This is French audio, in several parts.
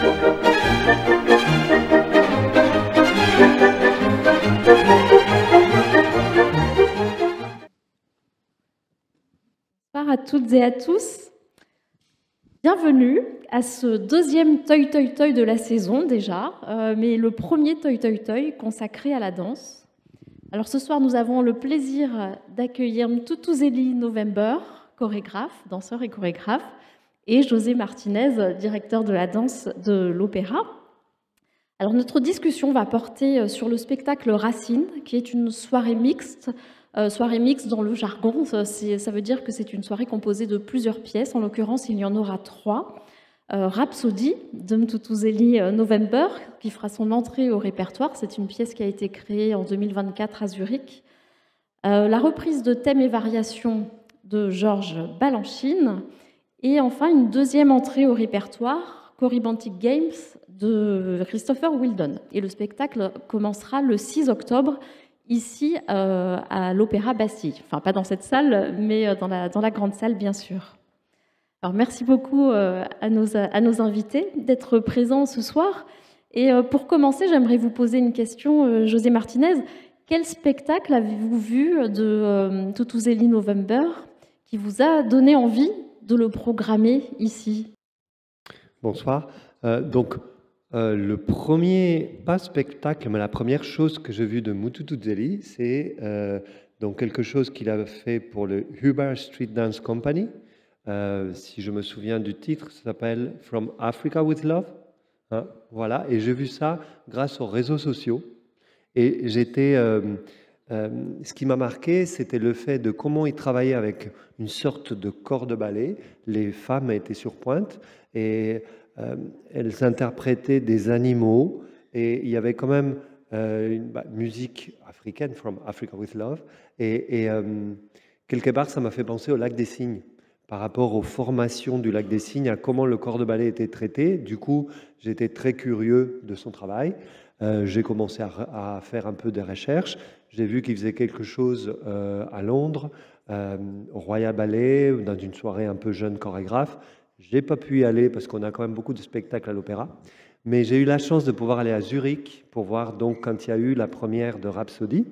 Bonsoir à toutes et à tous. Bienvenue à ce deuxième Toy Toy Toy de la saison déjà, mais le premier Toy Toy Toy consacré à la danse. Alors ce soir, nous avons le plaisir d'accueillir Mtutuzeli November, chorégraphe, danseur et chorégraphe, et José Martinez, directeur de la danse de l'opéra. Alors notre discussion va porter sur le spectacle Racine, qui est une soirée mixte. Soirée mixte dans le jargon, ça veut dire que c'est une soirée composée de plusieurs pièces. En l'occurrence, il y en aura 3. Rhapsody de Mtutuzeli November, qui fera son entrée au répertoire. C'est une pièce qui a été créée en 2024 à Zurich. La reprise de thèmes et variations de Georges Balanchine. Et enfin, une deuxième entrée au répertoire, Corybantic Games, de Christopher Wheeldon. Et le spectacle commencera le 6 octobre, ici à l'Opéra Bastille. Enfin, pas dans cette salle, mais dans la grande salle, bien sûr. Alors, merci beaucoup à nos invités d'être présents ce soir. Et pour commencer, j'aimerais vous poser une question, José Martinez. Quel spectacle avez-vous vu de Mtutuzeli November qui vous a donné envie de le programmer ici? Bonsoir. Le premier, pas spectacle, mais la première chose que j'ai vue de Mtutuzeli, c'est donc quelque chose qu'il a fait pour le Huber Street Dance Company. Si je me souviens du titre, ça s'appelle From Africa with Love. Hein, voilà, et j'ai vu ça grâce aux réseaux sociaux. Et ce qui m'a marqué, c'était le fait de comment il travaillait avec une sorte de corps de ballet. Les femmes étaient sur pointe et elles interprétaient des animaux. Et il y avait quand même une musique africaine, From Africa with Love. Et quelque part, ça m'a fait penser au Lac des Cygnes, par rapport aux formations du Lac des Cygnes, à comment le corps de ballet était traité. Du coup, j'étais très curieux de son travail. J'ai commencé à faire un peu de recherches. J'ai vu qu'il faisait quelque chose à Londres, au Royal Ballet, dans une soirée un peu jeune chorégraphe. Je n'ai pas pu y aller parce qu'on a quand même beaucoup de spectacles à l'opéra. Mais j'ai eu la chance de pouvoir aller à Zurich pour voir donc quand il y a eu la première de Rhapsody.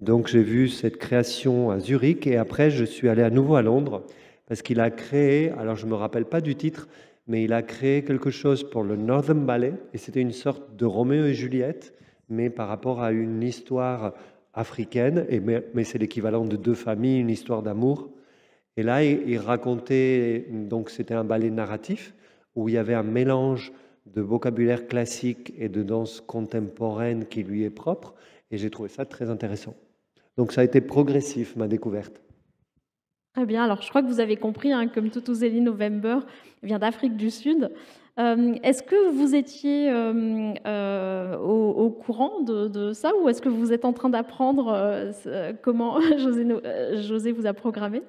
Donc j'ai vu cette création à Zurich et après je suis allé à nouveau à Londres parce qu'il a créé, alors je ne me rappelle pas du titre, mais il a créé quelque chose pour le Northern Ballet et c'était une sorte de Roméo et Juliette, mais par rapport à une histoire africaine, mais c'est l'équivalent de deux familles, une histoire d'amour. Et là, il racontait, donc c'était un ballet narratif où il y avait un mélange de vocabulaire classique et de danse contemporaine qui lui est propre. Et j'ai trouvé ça très intéressant. Donc ça a été progressif, ma découverte. Très bien. Alors, je crois que vous avez compris, hein, que Mtutuzeli November vient d'Afrique du Sud. Est-ce que vous étiez au courant de ça ou est-ce que vous êtes en train d'apprendre comment José vous a programmé?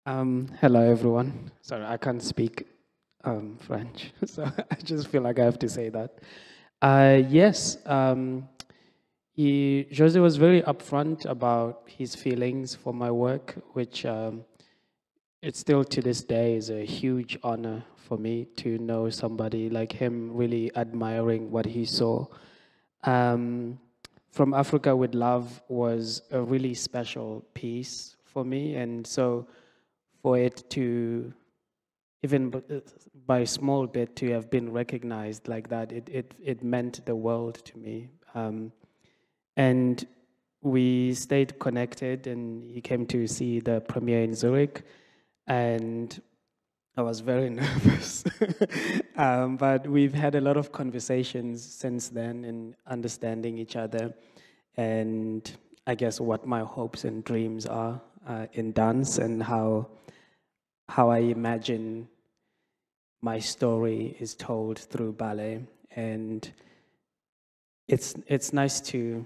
Hello, everyone. Sorry, I can't speak French, so I just feel like I have to say that. Yes, Jose was very upfront about his feelings for my work, which it still to this day is a huge honor for me to know somebody like him really admiring what he saw. From Africa with Love was a really special piece for me, and so for it to, even by a small bit, to have been recognized like that, it meant the world to me. And we stayed connected, and he came to see the premiere in Zurich, and I was very nervous. But we've had a lot of conversations since then and understanding each other, and I guess what my hopes and dreams are in dance and how I imagine my story is told through ballet. And it's nice to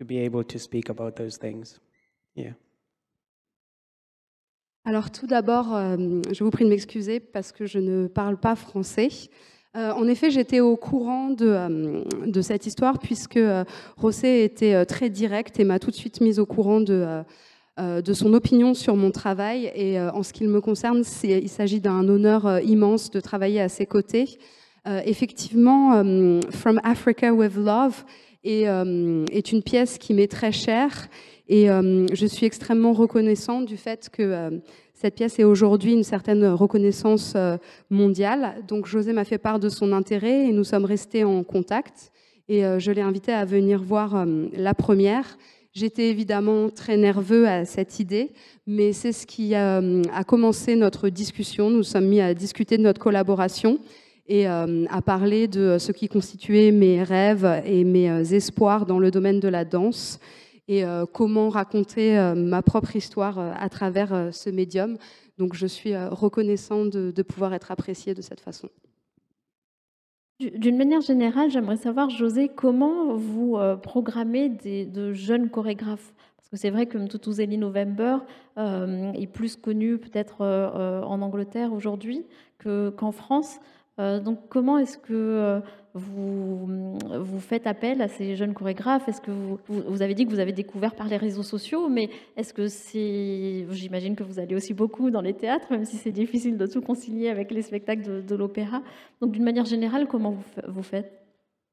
be able to speak about those things. Yeah. Alors tout d'abord, je vous prie de m'excuser parce que je ne parle pas français. En effet, j'étais au courant de cette histoire puisque José était très direct et m'a tout de suite mise au courant de de son opinion sur mon travail. Et en ce qui me concerne, il s'agit d'un honneur immense de travailler à ses côtés. Effectivement, From Africa with Love est une pièce qui m'est très chère. Et je suis extrêmement reconnaissante du fait que cette pièce ait aujourd'hui une certaine reconnaissance mondiale. Donc José m'a fait part de son intérêt et nous sommes restés en contact. Et je l'ai invité à venir voir la première. J'étais évidemment très nerveux à cette idée, mais c'est ce qui a commencé notre discussion. Nous sommes mis à discuter de notre collaboration et à parler de ce qui constituait mes rêves et mes espoirs dans le domaine de la danse et comment raconter ma propre histoire à travers ce médium. Donc je suis reconnaissante de pouvoir être appréciée de cette façon. D'une manière générale, j'aimerais savoir, José, comment vous programmez de jeunes chorégraphes? Parce que c'est vrai que Mtutuzeli November est plus connu peut-être en Angleterre aujourd'hui qu'en France. Donc comment est-ce que vous faites appel à ces jeunes chorégraphes? Est-ce que vous avez dit que vous avez découvert par les réseaux sociaux, mais est-ce que j'imagine que vous allez aussi beaucoup dans les théâtres, même si c'est difficile de tout concilier avec les spectacles de l'opéra. Donc d'une manière générale, comment vous faites?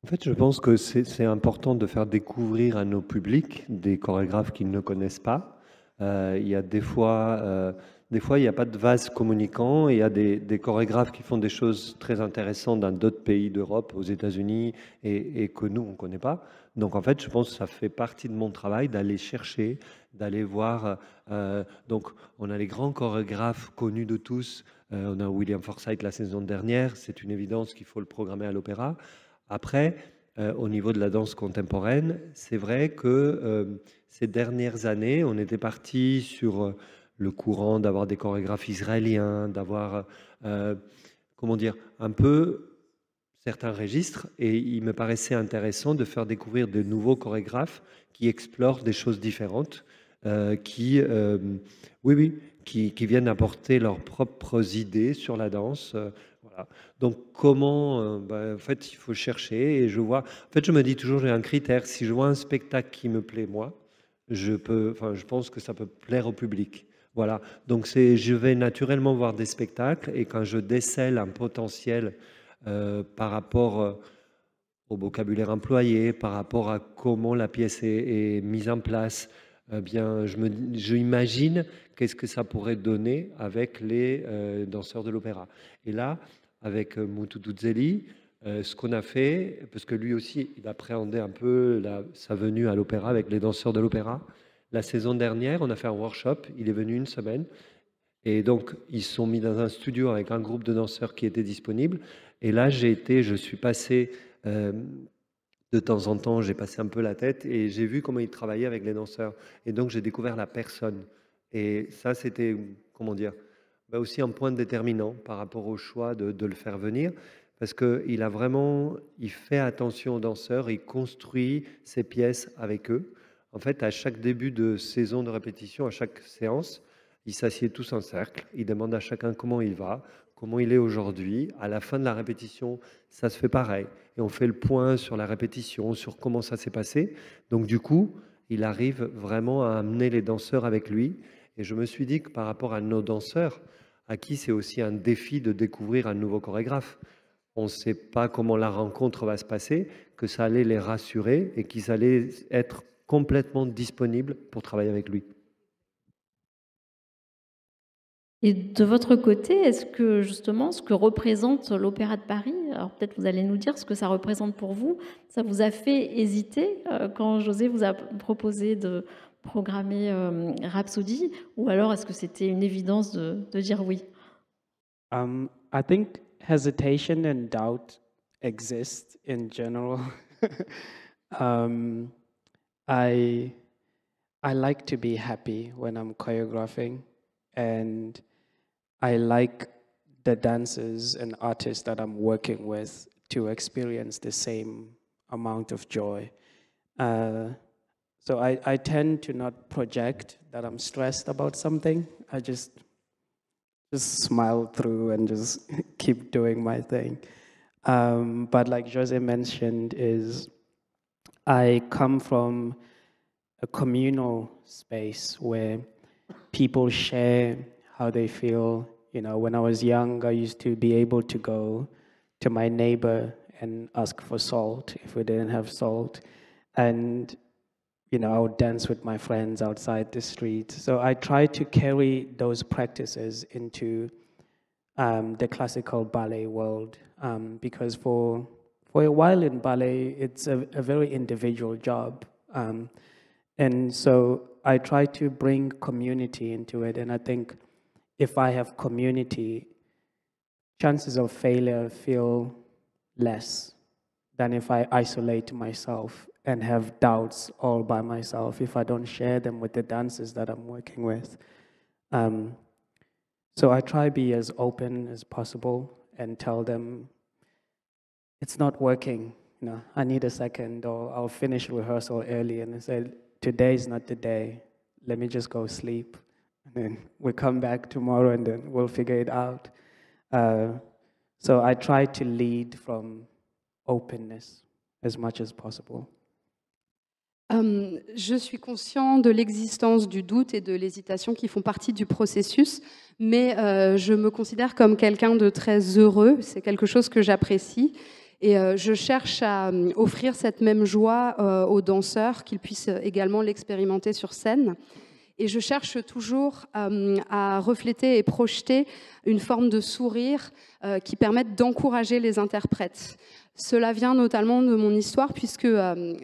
En fait, je pense que c'est important de faire découvrir à nos publics des chorégraphes qu'ils ne connaissent pas. Il y a des fois, il n'y a pas de vase communicant. Il y a des chorégraphes qui font des choses très intéressantes dans d'autres pays d'Europe, aux États-Unis, et que nous, on ne connaît pas. Donc, en fait, je pense que ça fait partie de mon travail d'aller chercher, d'aller voir. Donc, on a les grands chorégraphes connus de tous. On a William Forsythe la saison dernière. C'est une évidence qu'il faut le programmer à l'opéra. Après, au niveau de la danse contemporaine, c'est vrai que ces dernières années, on était parti sur le courant d'avoir des chorégraphes israéliens, d'avoir, comment dire, un peu certains registres, et il me paraissait intéressant de faire découvrir de nouveaux chorégraphes qui explorent des choses différentes, qui viennent apporter leurs propres idées sur la danse. Voilà. Donc comment, en fait, il faut chercher et je vois. En fait, je me dis toujours, j'ai un critère. Si je vois un spectacle qui me plaît moi, je pense que ça peut plaire au public. Voilà. Donc je vais naturellement voir des spectacles et quand je décèle un potentiel par rapport au vocabulaire employé, par rapport à comment la pièce est mise en place, bien, je imagine qu'est-ce que ça pourrait donner avec les danseurs de l'opéra. Et là, avec Mtutuzeli, ce qu'on a fait, parce que lui aussi, il appréhendait un peu sa venue à l'opéra avec les danseurs de l'opéra. La saison dernière, on a fait un workshop, il est venu une semaine, et donc ils se sont mis dans un studio avec un groupe de danseurs qui était disponible. Et là, je suis passé, de temps en temps, j'ai passé un peu la tête, et j'ai vu comment il travaillait avec les danseurs. Et donc, j'ai découvert la personne. Et ça, c'était, comment dire, aussi un point déterminant par rapport au choix de le faire venir, parce qu'il il fait attention aux danseurs, il construit ses pièces avec eux. En fait, à chaque début de saison de répétition, à chaque séance, ils s'assiedent tous en cercle, ils demandent à chacun comment il va, comment il est aujourd'hui. À la fin de la répétition, ça se fait pareil. Et on fait le point sur la répétition, sur comment ça s'est passé. Donc du coup, il arrive vraiment à amener les danseurs avec lui. Et je me suis dit que par rapport à nos danseurs, à qui c'est aussi un défi de découvrir un nouveau chorégraphe, on ne sait pas comment la rencontre va se passer, que ça allait les rassurer et qu'ils allaient être complètement disponibles pour travailler avec lui. Et de votre côté, est-ce que justement ce que représente l'Opéra de Paris, alors peut-être vous allez nous dire ce que ça représente pour vous, ça vous a fait hésiter quand José vous a proposé de programmer Rhapsody, ou alors est-ce que c'était une évidence de dire oui? I think hesitation and doubt exist in general. I like to be happy when I'm choreographing, and I like the dancers and artists that I'm working with to experience the same amount of joy. So I tend to not project that I'm stressed about something. I just smile through and just keep doing my thing. But like Jose mentioned, I come from a communal space where people share how they feel. You know, when I was young, I used to be able to go to my neighbor and ask for salt if we didn't have salt. And, you know, I would dance with my friends outside the street. So I try to carry those practices into the classical ballet world, because for a while in ballet, it's a very individual job. And so I try to bring community into it. And I think if I have community, chances of failure feel less than if I isolate myself and have doubts all by myself if I don't share them with the dancers that I'm working with. So I try to be as open as possible and tell them, it's not working, you know, I need a second, or I'll finish rehearsal early and say, today is not the day, let me just go sleep. And then we come back tomorrow and then we'll figure it out. So I try to lead from openness as much as possible. Je suis conscient de l'existence du doute et de l'hésitation qui font partie du processus, mais je me considère comme quelqu'un de très heureux. C'est quelque chose que j'apprécie. Et je cherche à offrir cette même joie aux danseurs, qu'ils puissent également l'expérimenter sur scène. Et je cherche toujours à refléter et projeter une forme de sourire qui permette d'encourager les interprètes. Cela vient notamment de mon histoire, puisque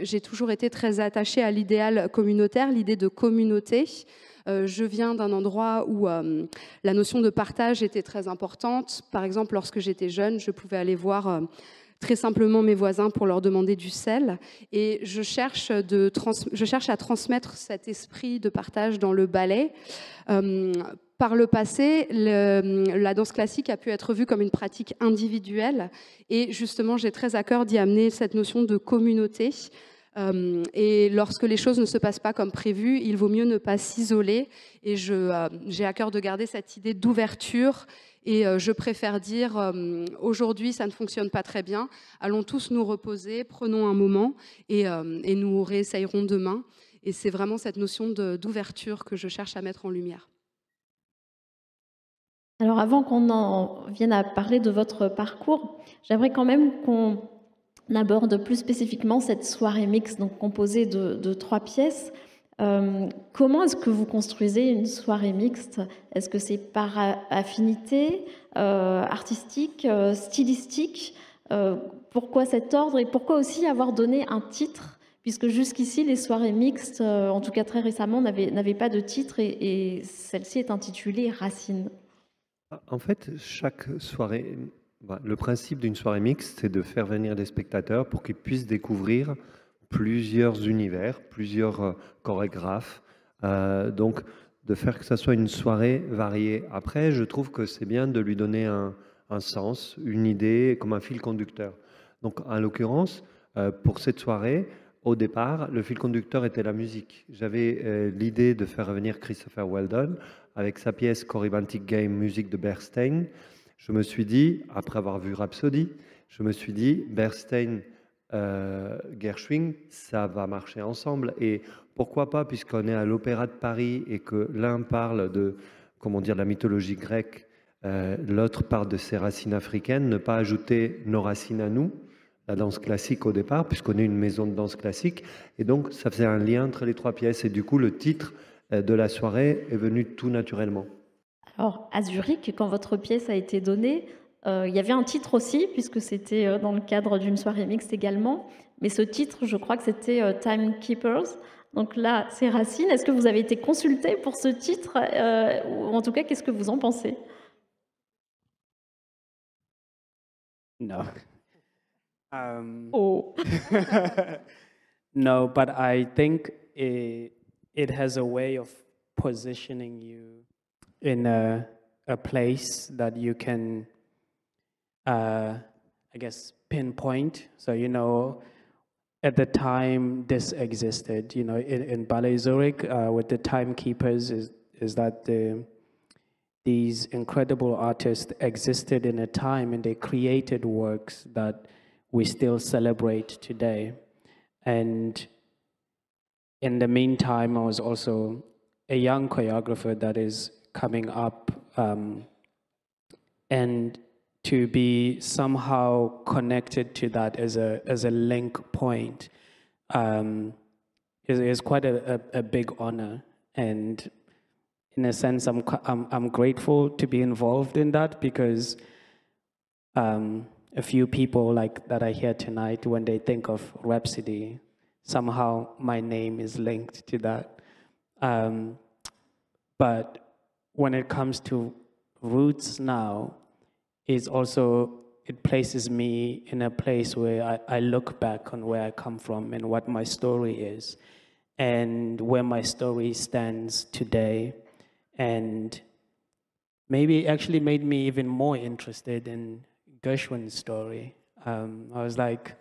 j'ai toujours été très attachée à l'idéal communautaire, l'idée de communauté. Je viens d'un endroit où la notion de partage était très importante. Par exemple, lorsque j'étais jeune, je pouvais aller voir très simplement mes voisins pour leur demander du sel. Et je cherche à transmettre cet esprit de partage dans le ballet. Par le passé, la danse classique a pu être vue comme une pratique individuelle. Et justement, j'ai très à cœur d'y amener cette notion de communauté. Et lorsque les choses ne se passent pas comme prévu, il vaut mieux ne pas s'isoler. Et j'ai à cœur de garder cette idée d'ouverture. Et je préfère dire, aujourd'hui, ça ne fonctionne pas très bien. Allons tous nous reposer, prenons un moment et nous réessayerons demain. Et c'est vraiment cette notion d'ouverture que je cherche à mettre en lumière. Alors avant qu'on en vienne à parler de votre parcours, j'aimerais quand même qu'on aborde plus spécifiquement cette soirée mixte, donc composée de 3 pièces. Comment est-ce que vous construisez une soirée mixte? Est-ce que c'est par affinité artistique, stylistique? Pourquoi cet ordre et pourquoi aussi avoir donné un titre? Puisque jusqu'ici, les soirées mixtes, en tout cas très récemment, n'avaient pas de titre et celle-ci est intitulée Racine. En fait, chaque soirée, le principe d'une soirée mixte, c'est de faire venir des spectateurs pour qu'ils puissent découvrir plusieurs univers, plusieurs chorégraphes, donc de faire que ça soit une soirée variée. Après, je trouve que c'est bien de lui donner un sens, une idée, comme un fil conducteur. Donc, en l'occurrence, pour cette soirée, au départ, le fil conducteur était la musique. J'avais l'idée de faire revenir Christopher Wheldon avec sa pièce Corybantic Game, musique de Bernstein. Je me suis dit, après avoir vu Rhapsody, je me suis dit, Bernstein, Gershwin, ça va marcher ensemble. Et pourquoi pas, puisqu'on est à l'Opéra de Paris et que l'un parle de, comment dire, la mythologie grecque, l'autre parle de ses racines africaines, ne pas ajouter nos racines à nous, la danse classique au départ, puisqu'on est une maison de danse classique. Et donc, ça faisait un lien entre les 3 pièces. Et du coup, le titre de la soirée est venu tout naturellement. Alors, à Zurich, quand votre pièce a été donnée, il y avait un titre aussi, puisque c'était dans le cadre d'une soirée mixte également. Mais ce titre, je crois que c'était Timekeepers. Donc là, c'est Racine. Est-ce que vous avez été consulté pour ce titre ou en tout cas, qu'est-ce que vous en pensez? No. Oh. No, but I think it has a way of positioning you in a place that you can, I guess, pinpoint. So, you know, at the time this existed, you know, in Ballet Zurich with the Timekeepers is that these incredible artists existed in a time and they created works that we still celebrate today. And in the meantime, I was also a young choreographer that is coming up, and to be somehow connected to that as a link point is quite a big honor. And in a sense, I'm grateful to be involved in that, because a few people like that I hear tonight, when they think of Rhapsody, somehow my name is linked to that. But when it comes to Roots now, it places me in a place where I look back on where I come from and what my story is, and where my story stands today. And maybe actually made me even more interested in Gershwin's story. I was like,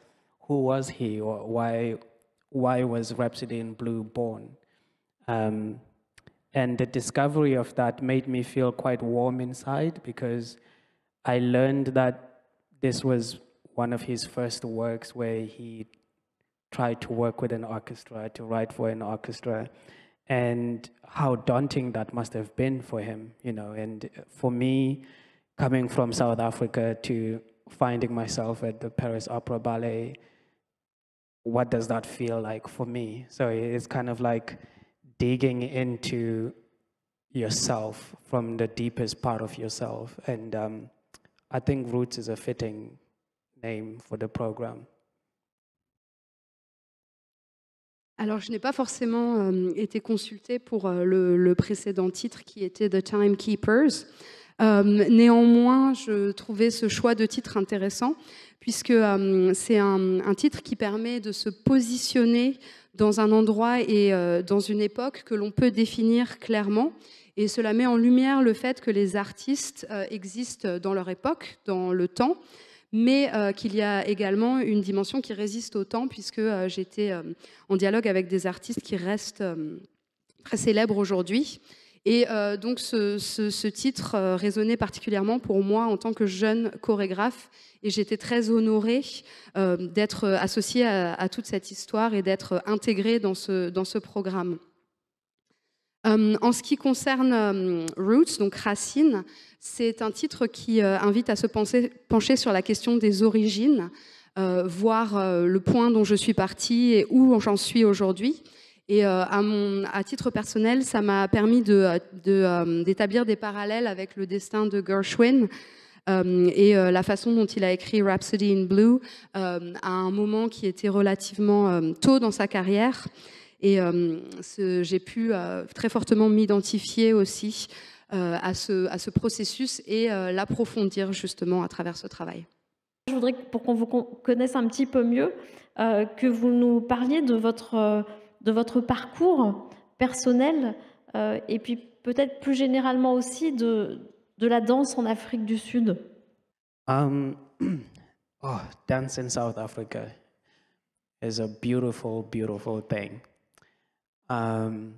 who was he, or why was Rhapsody in Blue born? And the discovery of that made me feel quite warm inside, because I learned that this was one of his first works where he tried to work with an orchestra, to write for an orchestra, and how daunting that must have been for him, you know. And for me, coming from South Africa to finding myself at the Paris Opera Ballet, what does that feel like for me? So it's kind of like digging into yourself from the deepest part of yourself. And I think Roots is a fitting name for the program. Alors, je n'ai pas forcément été consultée pour le précédent titre qui était The Timekeepers. Néanmoins, je trouvais ce choix de titre intéressant, puisque c'est un titre qui permet de se positionner dans un endroit et dans une époque que l'on peut définir clairement. Et cela met en lumière le fait que les artistes existent dans leur époque, dans le temps, mais qu'il y a également une dimension qui résiste au temps, puisque j'étais en dialogue avec des artistes qui restent très célèbres aujourd'hui. Et donc ce titre résonnait particulièrement pour moi en tant que jeune chorégraphe, et j'étais très honorée d'être associée à toute cette histoire et d'être intégrée dans ce programme. En ce qui concerne Roots, donc Racines, c'est un titre qui invite à se pencher sur la question des origines, voir le point dont je suis partie et où j'en suis aujourd'hui. Et à titre personnel, ça m'a permis d'établir des parallèles avec le destin de Gershwin et la façon dont il a écrit Rhapsody in Blue à un moment qui était relativement tôt dans sa carrière. Et j'ai pu très fortement m'identifier aussi à ce processus et l'approfondir justement à travers ce travail. Je voudrais, pour qu'on vous connaisse un petit peu mieux, que vous nous parliez de votre parcours personnel et puis peut-être plus généralement aussi de la danse en Afrique du Sud. Dance in South Africa is a beautiful, beautiful thing. And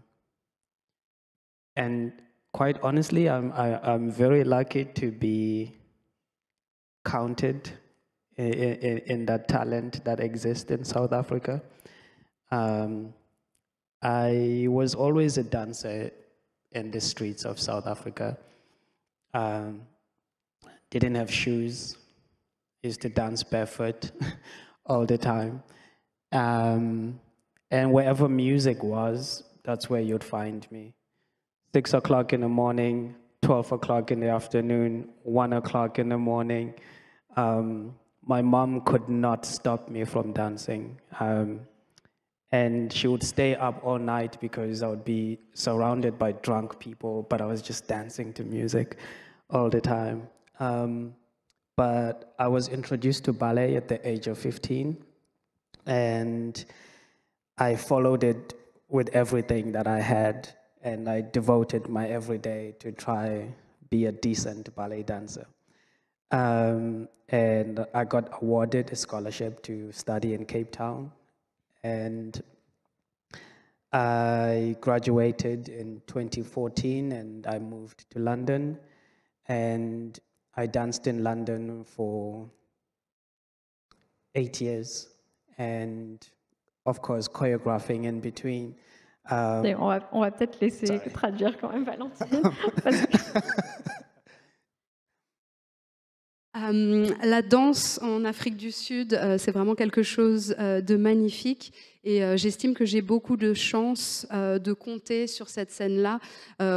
quite honestly, I'm very lucky to be counted in that talent that exists in South Africa. I was always a dancer in the streets of South Africa. Didn't have shoes, used to dance barefoot all the time. And wherever music was, that's where you'd find me. 6 o'clock in the morning, 12 o'clock in the afternoon, 1 o'clock in the morning. My mom could not stop me from dancing. And she would stay up all night because I would be surrounded by drunk people, but I was just dancing to music all the time. But I was introduced to ballet at the age of 15, and I followed it with everything that I had, and I devoted my everyday to try be a decent ballet dancer. And I got awarded a scholarship to study in Cape Town, and I graduated in 2014, and I moved to London, and I danced in London for 8 years, and of course choreographing in between. Et on va peut-être laisser traduire quand même Valentine. Parce que... La danse en Afrique du Sud, c'est vraiment quelque chose de magnifique et j'estime que j'ai beaucoup de chance de compter sur cette scène-là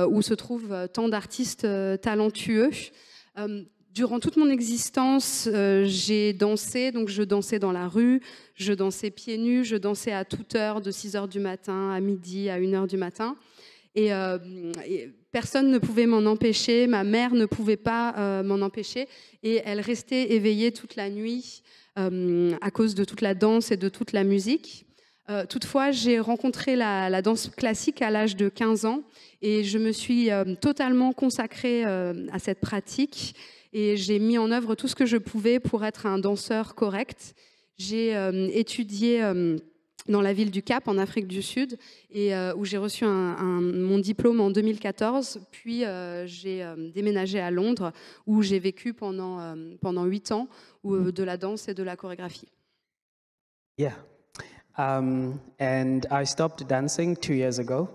où se trouvent tant d'artistes talentueux. Durant toute mon existence, j'ai dansé, donc je dansais dans la rue, je dansais pieds nus, je dansais à toute heure, de 6h du matin à midi, à 1h du matin. Et personne ne pouvait m'en empêcher, ma mère ne pouvait pas m'en empêcher, et elle restait éveillée toute la nuit à cause de toute la danse et de toute la musique. Toutefois, j'ai rencontré la danse classique à l'âge de 15 ans, et je me suis totalement consacrée à cette pratique, et j'ai mis en œuvre tout ce que je pouvais pour être un danseur correct. J'ai étudié... dans la ville du Cap, en Afrique du Sud, et où j'ai reçu mon diplôme en 2014. Puis j'ai déménagé à Londres, où j'ai vécu pendant 8 ans de la danse et de la chorégraphie. Yeah. And I stopped dancing 2 years ago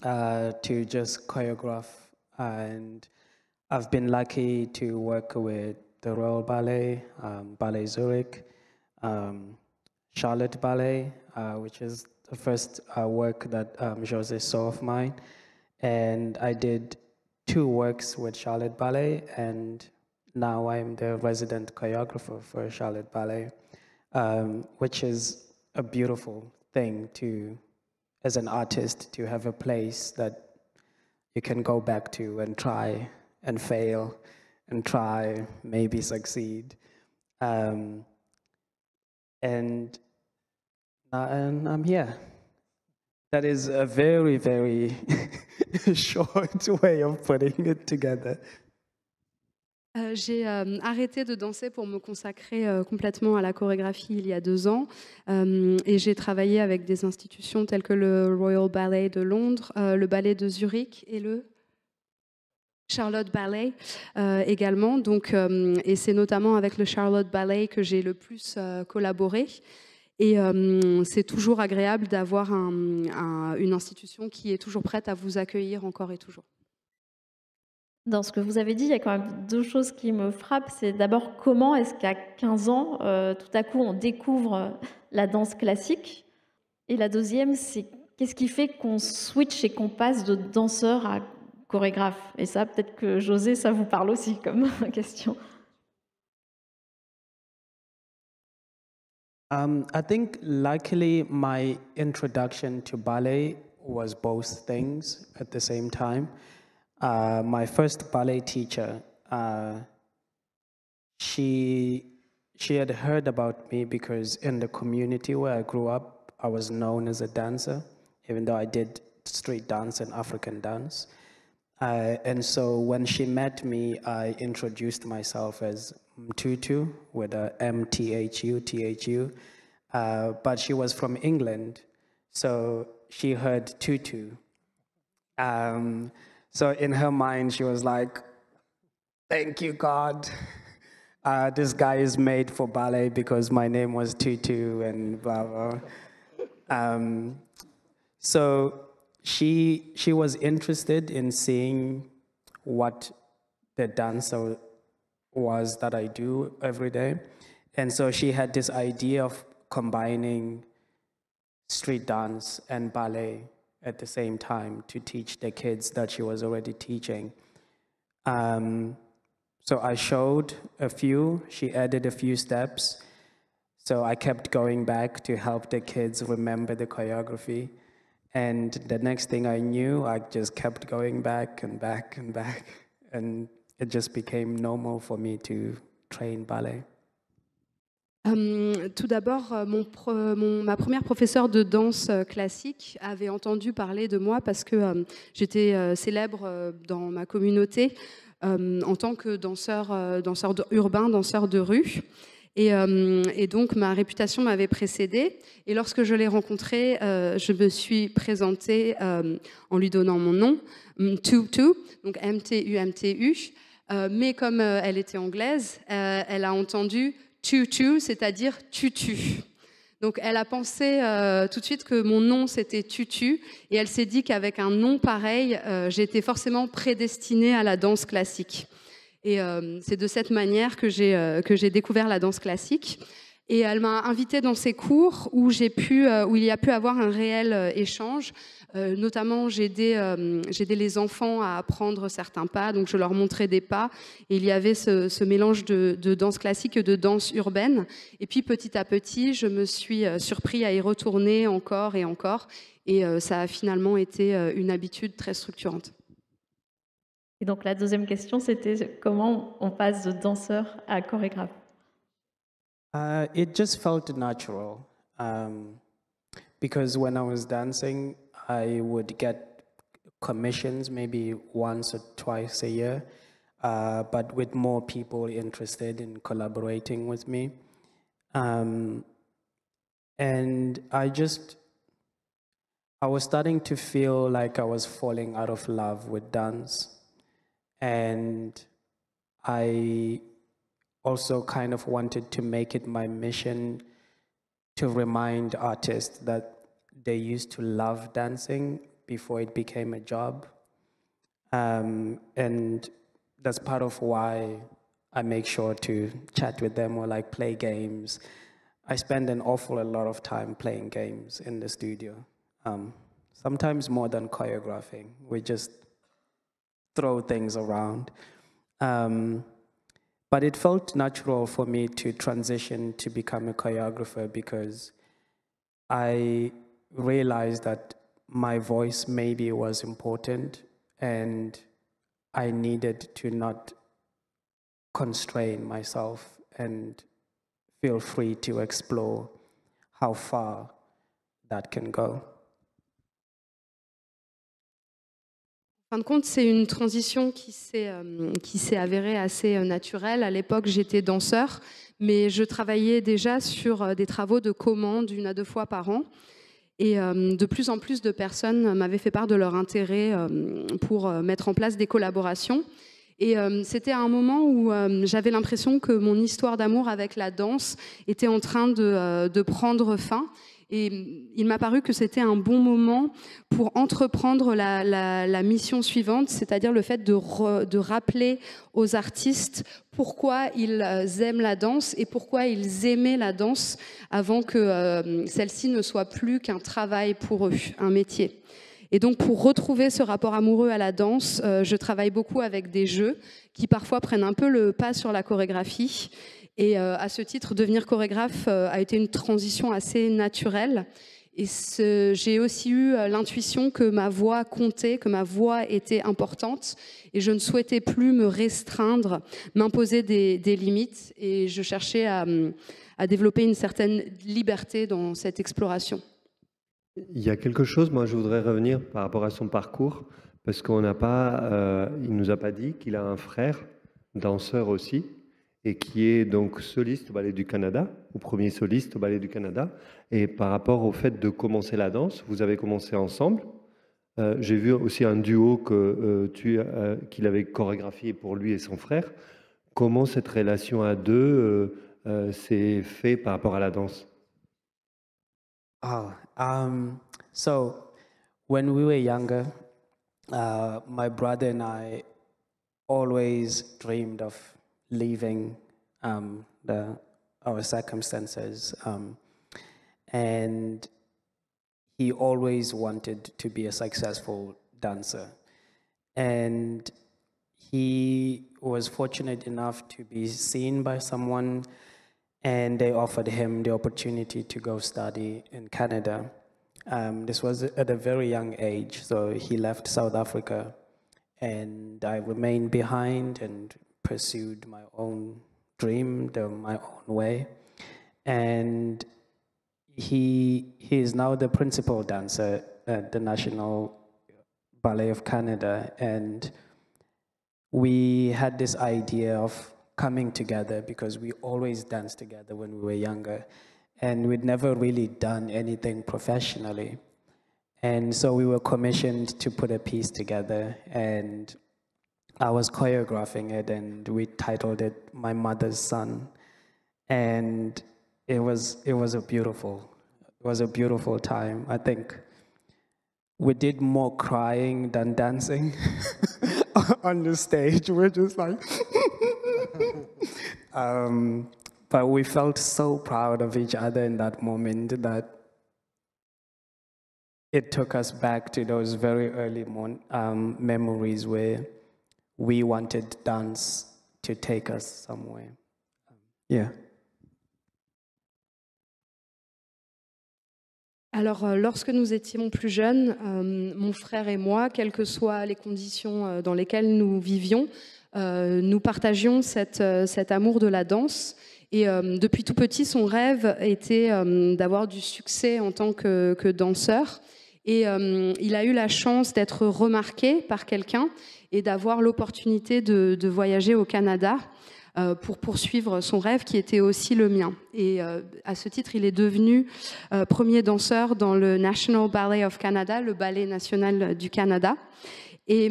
to just choreograph. And I've been lucky to work with the Royal Ballet, Ballet Zurich, Charlotte Ballet, which is the first work that José saw of mine. And I did 2 works with Charlotte Ballet, and now I'm the resident choreographer for Charlotte Ballet, which is a beautiful thing to, as an artist, to have a place that you can go back to and try and fail and try, maybe succeed. And I'm here. That is a very, very short way of putting it together. J'ai arrêté de danser pour me consacrer complètement à la chorégraphie il y a 2 ans. Et j'ai travaillé avec des institutions telles que le Royal Ballet de Londres, le Ballet de Zurich et le Charlotte Ballet également. Donc, et c'est notamment avec le Charlotte Ballet que j'ai le plus collaboré. Et c'est toujours agréable d'avoir une institution qui est toujours prête à vous accueillir encore et toujours. Dans ce que vous avez dit, il y a quand même 2 choses qui me frappent. C'est d'abord comment est-ce qu'à 15 ans, tout à coup, on découvre la danse classique. Et la deuxième, c'est qu'est-ce qui fait qu'on switch et qu'on passe de danseur à chorégraphe. Et ça, peut-être que José, ça vous parle aussi comme question. I think luckily my introduction to ballet was both things at the same time. My first ballet teacher, she had heard about me because in the community where I grew up, I was known as a dancer, even though I did street dance and African dance. And so when she met me, I introduced myself as Mtutu with a M-T-H-U. But she was from England, so she heard tutu. So in her mind, she was like, thank you, God. This guy is made for ballet because my name was Tutu and blah, blah. So she was interested in seeing what the dancer was that I do every day. And so she had this idea of combining street dance and ballet at the same time to teach the kids that she was already teaching. So I showed a few, she added a few steps. So I kept going back to help the kids remember the choreography. And the next thing I knew, I just kept going back and back and back. And it just became normal for me to train ballet. Tout d'abord, ma première professeure de danse classique avait entendu parler de moi parce que j'étais célèbre dans ma communauté en tant que danseur urbain, danseur de rue. Et donc, ma réputation m'avait précédée. Et lorsque je l'ai rencontrée, je me suis présentée en lui donnant mon nom, Mtutu, donc M-T-U-M-T-U. Mais comme elle était anglaise, elle a entendu tutu, c'est-à-dire tutu. Donc elle a pensé tout de suite que mon nom c'était Tutu et elle s'est dit qu'avec un nom pareil, j'étais forcément prédestinée à la danse classique. Et c'est de cette manière que j'ai découvert la danse classique. Et elle m'a invitée dans ses cours où il y a pu avoir un réel échange. Notamment, j'aidais les enfants à apprendre certains pas, donc je leur montrais des pas. Et il y avait ce mélange de danse classique et de danse urbaine. Et puis, petit à petit, je me suis surpris à y retourner encore et encore. Et ça a finalement été une habitude très structurante. Et donc la deuxième question, c'était comment on passe de danseur à chorégraphe? It just felt natural because when I was dancing, I would get commissions maybe once or twice a year, but with more people interested in collaborating with me. And I was starting to feel like I was falling out of love with dance. And I also kind of wanted to make it my mission to remind artists that they used to love dancing before it became a job. And that's part of why I make sure to chat with them or like play games. I spend an awful lot of time playing games in the studio, sometimes more than choreographing. We just throw things around. But it felt natural for me to transition to become a choreographer because I realized that my voice maybe was important and I needed to not constrain myself and feel free to explore how far that can go. En fin de compte, c'est une transition qui s'est avérée assez naturelle. À l'époque, j'étais danseur, mais je travaillais déjà sur des travaux de commande 1 à 2 fois par an. Et de plus en plus de personnes m'avaient fait part de leur intérêt pour mettre en place des collaborations. Et c'était un moment où j'avais l'impression que mon histoire d'amour avec la danse était en train de prendre fin. Et il m'a paru que c'était un bon moment pour entreprendre la mission suivante, c'est-à-dire le fait de rappeler aux artistes pourquoi ils aiment la danse et pourquoi ils aimaient la danse avant que celle-ci ne soit plus qu'un travail pour eux, un métier. Et donc pour retrouver ce rapport amoureux à la danse, je travaille beaucoup avec des jeux qui parfois prennent un peu le pas sur la chorégraphie. Et à ce titre, devenir chorégraphe a été une transition assez naturelle. Et j'ai aussi eu l'intuition que ma voix comptait, que ma voix était importante. Et je ne souhaitais plus me restreindre, m'imposer des limites. Et je cherchais à développer une certaine liberté dans cette exploration. Il y a quelque chose, moi je voudrais revenir par rapport à son parcours, parce il ne nous a pas dit qu'il a un frère, danseur aussi, et qui est donc soliste au Ballet du Canada, ou premier soliste au Ballet du Canada. Et par rapport au fait de commencer la danse, vous avez commencé ensemble. J'ai vu aussi un duo qu'il avait chorégraphié pour lui et son frère. Comment cette relation à deux s'est faite par rapport à la danse? So when we were younger, my brother and I always dreamed of leaving our circumstances, and he always wanted to be a successful dancer. And he was fortunate enough to be seen by someone, and they offered him the opportunity to go study in Canada. This was at a very young age, so he left South Africa, and I remained behind and pursued my own dream, my own way. And he is now the principal dancer at the National Ballet of Canada, and we had this idea of coming together because we always danced together when we were younger, and we'd never really done anything professionally. And so we were commissioned to put a piece together, and I was choreographing it, and we titled it My Mother's Son. And it was a beautiful time. I think we did more crying than dancing on the stage. We're just like, but we felt so proud of each other in that moment that it took us back to those very early memories where we wanted dance to take us somewhere. Yeah. Alors, lorsque nous étions plus jeunes, mon frère et moi, quelles que soient les conditions dans lesquelles nous vivions, nous partagions cet amour de la danse. Et depuis tout petit, son rêve était d'avoir du succès en tant que danseur. Et il a eu la chance d'être remarqué par quelqu'un et d'avoir l'opportunité de voyager au Canada pour poursuivre son rêve qui était aussi le mien. Et à ce titre, il est devenu premier danseur dans le National Ballet of Canada, le ballet national du Canada. Et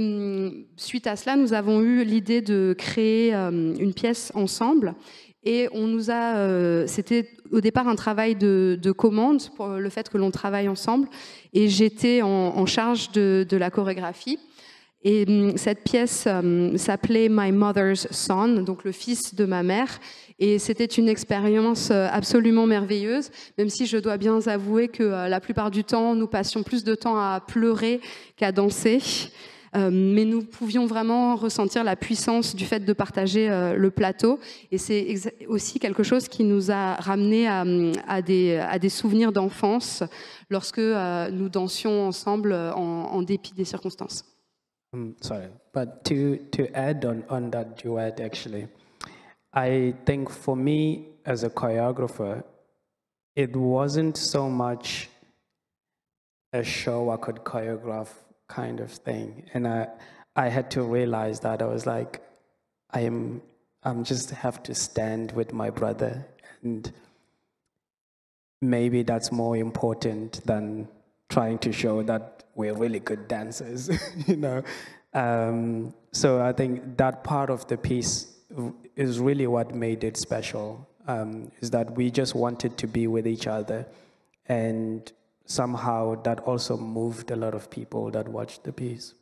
suite à cela, nous avons eu l'idée de créer une pièce ensemble. Et on nous a, c'était au départ un travail de commande pour le fait que l'on travaille ensemble. Et j'étais en charge de la chorégraphie. Et cette pièce s'appelait My Mother's Son, donc le fils de ma mère. Et c'était une expérience absolument merveilleuse, même si je dois bien avouer que la plupart du temps, nous passions plus de temps à pleurer qu'à danser. Mais nous pouvions vraiment ressentir la puissance du fait de partager le plateau. Et c'est aussi quelque chose qui nous a ramenés à des souvenirs d'enfance lorsque nous dansions ensemble en dépit des circonstances. Sorry, but to add on that duet, actually, I think for me as a choreographer, it wasn't so much a show I could choreograph kind of thing, and I had to realize that I was like, I'm just have to stand with my brother, and maybe that's more important than trying to show that we're really good dancers, you know. So I think that part of the piece is really what made it special, is that we just wanted to be with each other, and somehow that also moved a lot of people that watched the piece.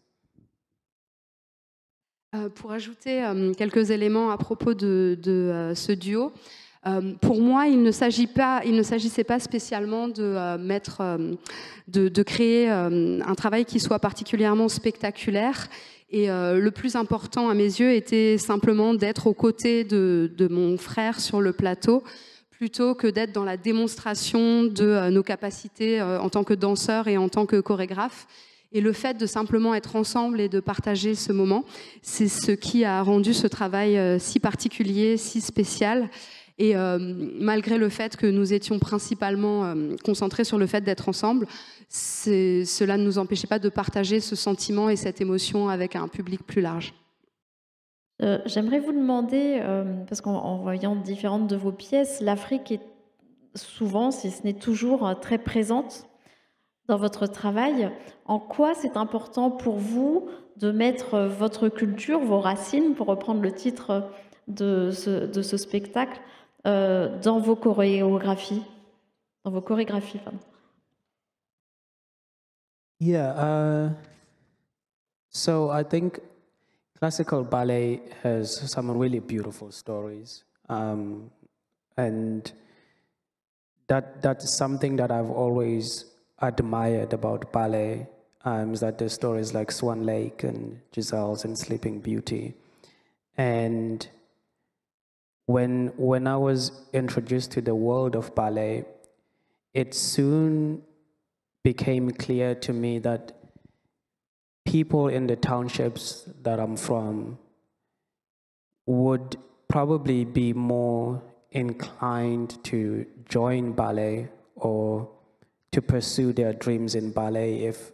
Pour ajouter quelques éléments à propos de ce duo, pour moi, il ne s'agissait pas spécialement de créer un travail qui soit particulièrement spectaculaire. Et le plus important à mes yeux était simplement d'être aux côtés de mon frère sur le plateau, plutôt que d'être dans la démonstration de nos capacités en tant que danseur et en tant que chorégraphe. Et le fait de simplement être ensemble et de partager ce moment, c'est ce qui a rendu ce travail si particulier, si spécial. Et malgré le fait que nous étions principalement concentrés sur le fait d'être ensemble, cela ne nous empêchait pas de partager ce sentiment et cette émotion avec un public plus large. J'aimerais vous demander, parce qu'en voyant différentes de vos pièces, l'Afrique est souvent, si ce n'est toujours, très présente dans votre travail. En quoi c'est important pour vous de mettre votre culture, vos racines, pour reprendre le titre de ce spectacle, dans vos chorégraphies, pardon. Yeah, so I think classical ballet has some really beautiful stories, and that's something that I've always admired about ballet, is that there's stories like Swan Lake and Giselle's and Sleeping Beauty. And when I was introduced to the world of ballet, it soon became clear to me that people in the townships that I'm from would probably be more inclined to join ballet or to pursue their dreams in ballet if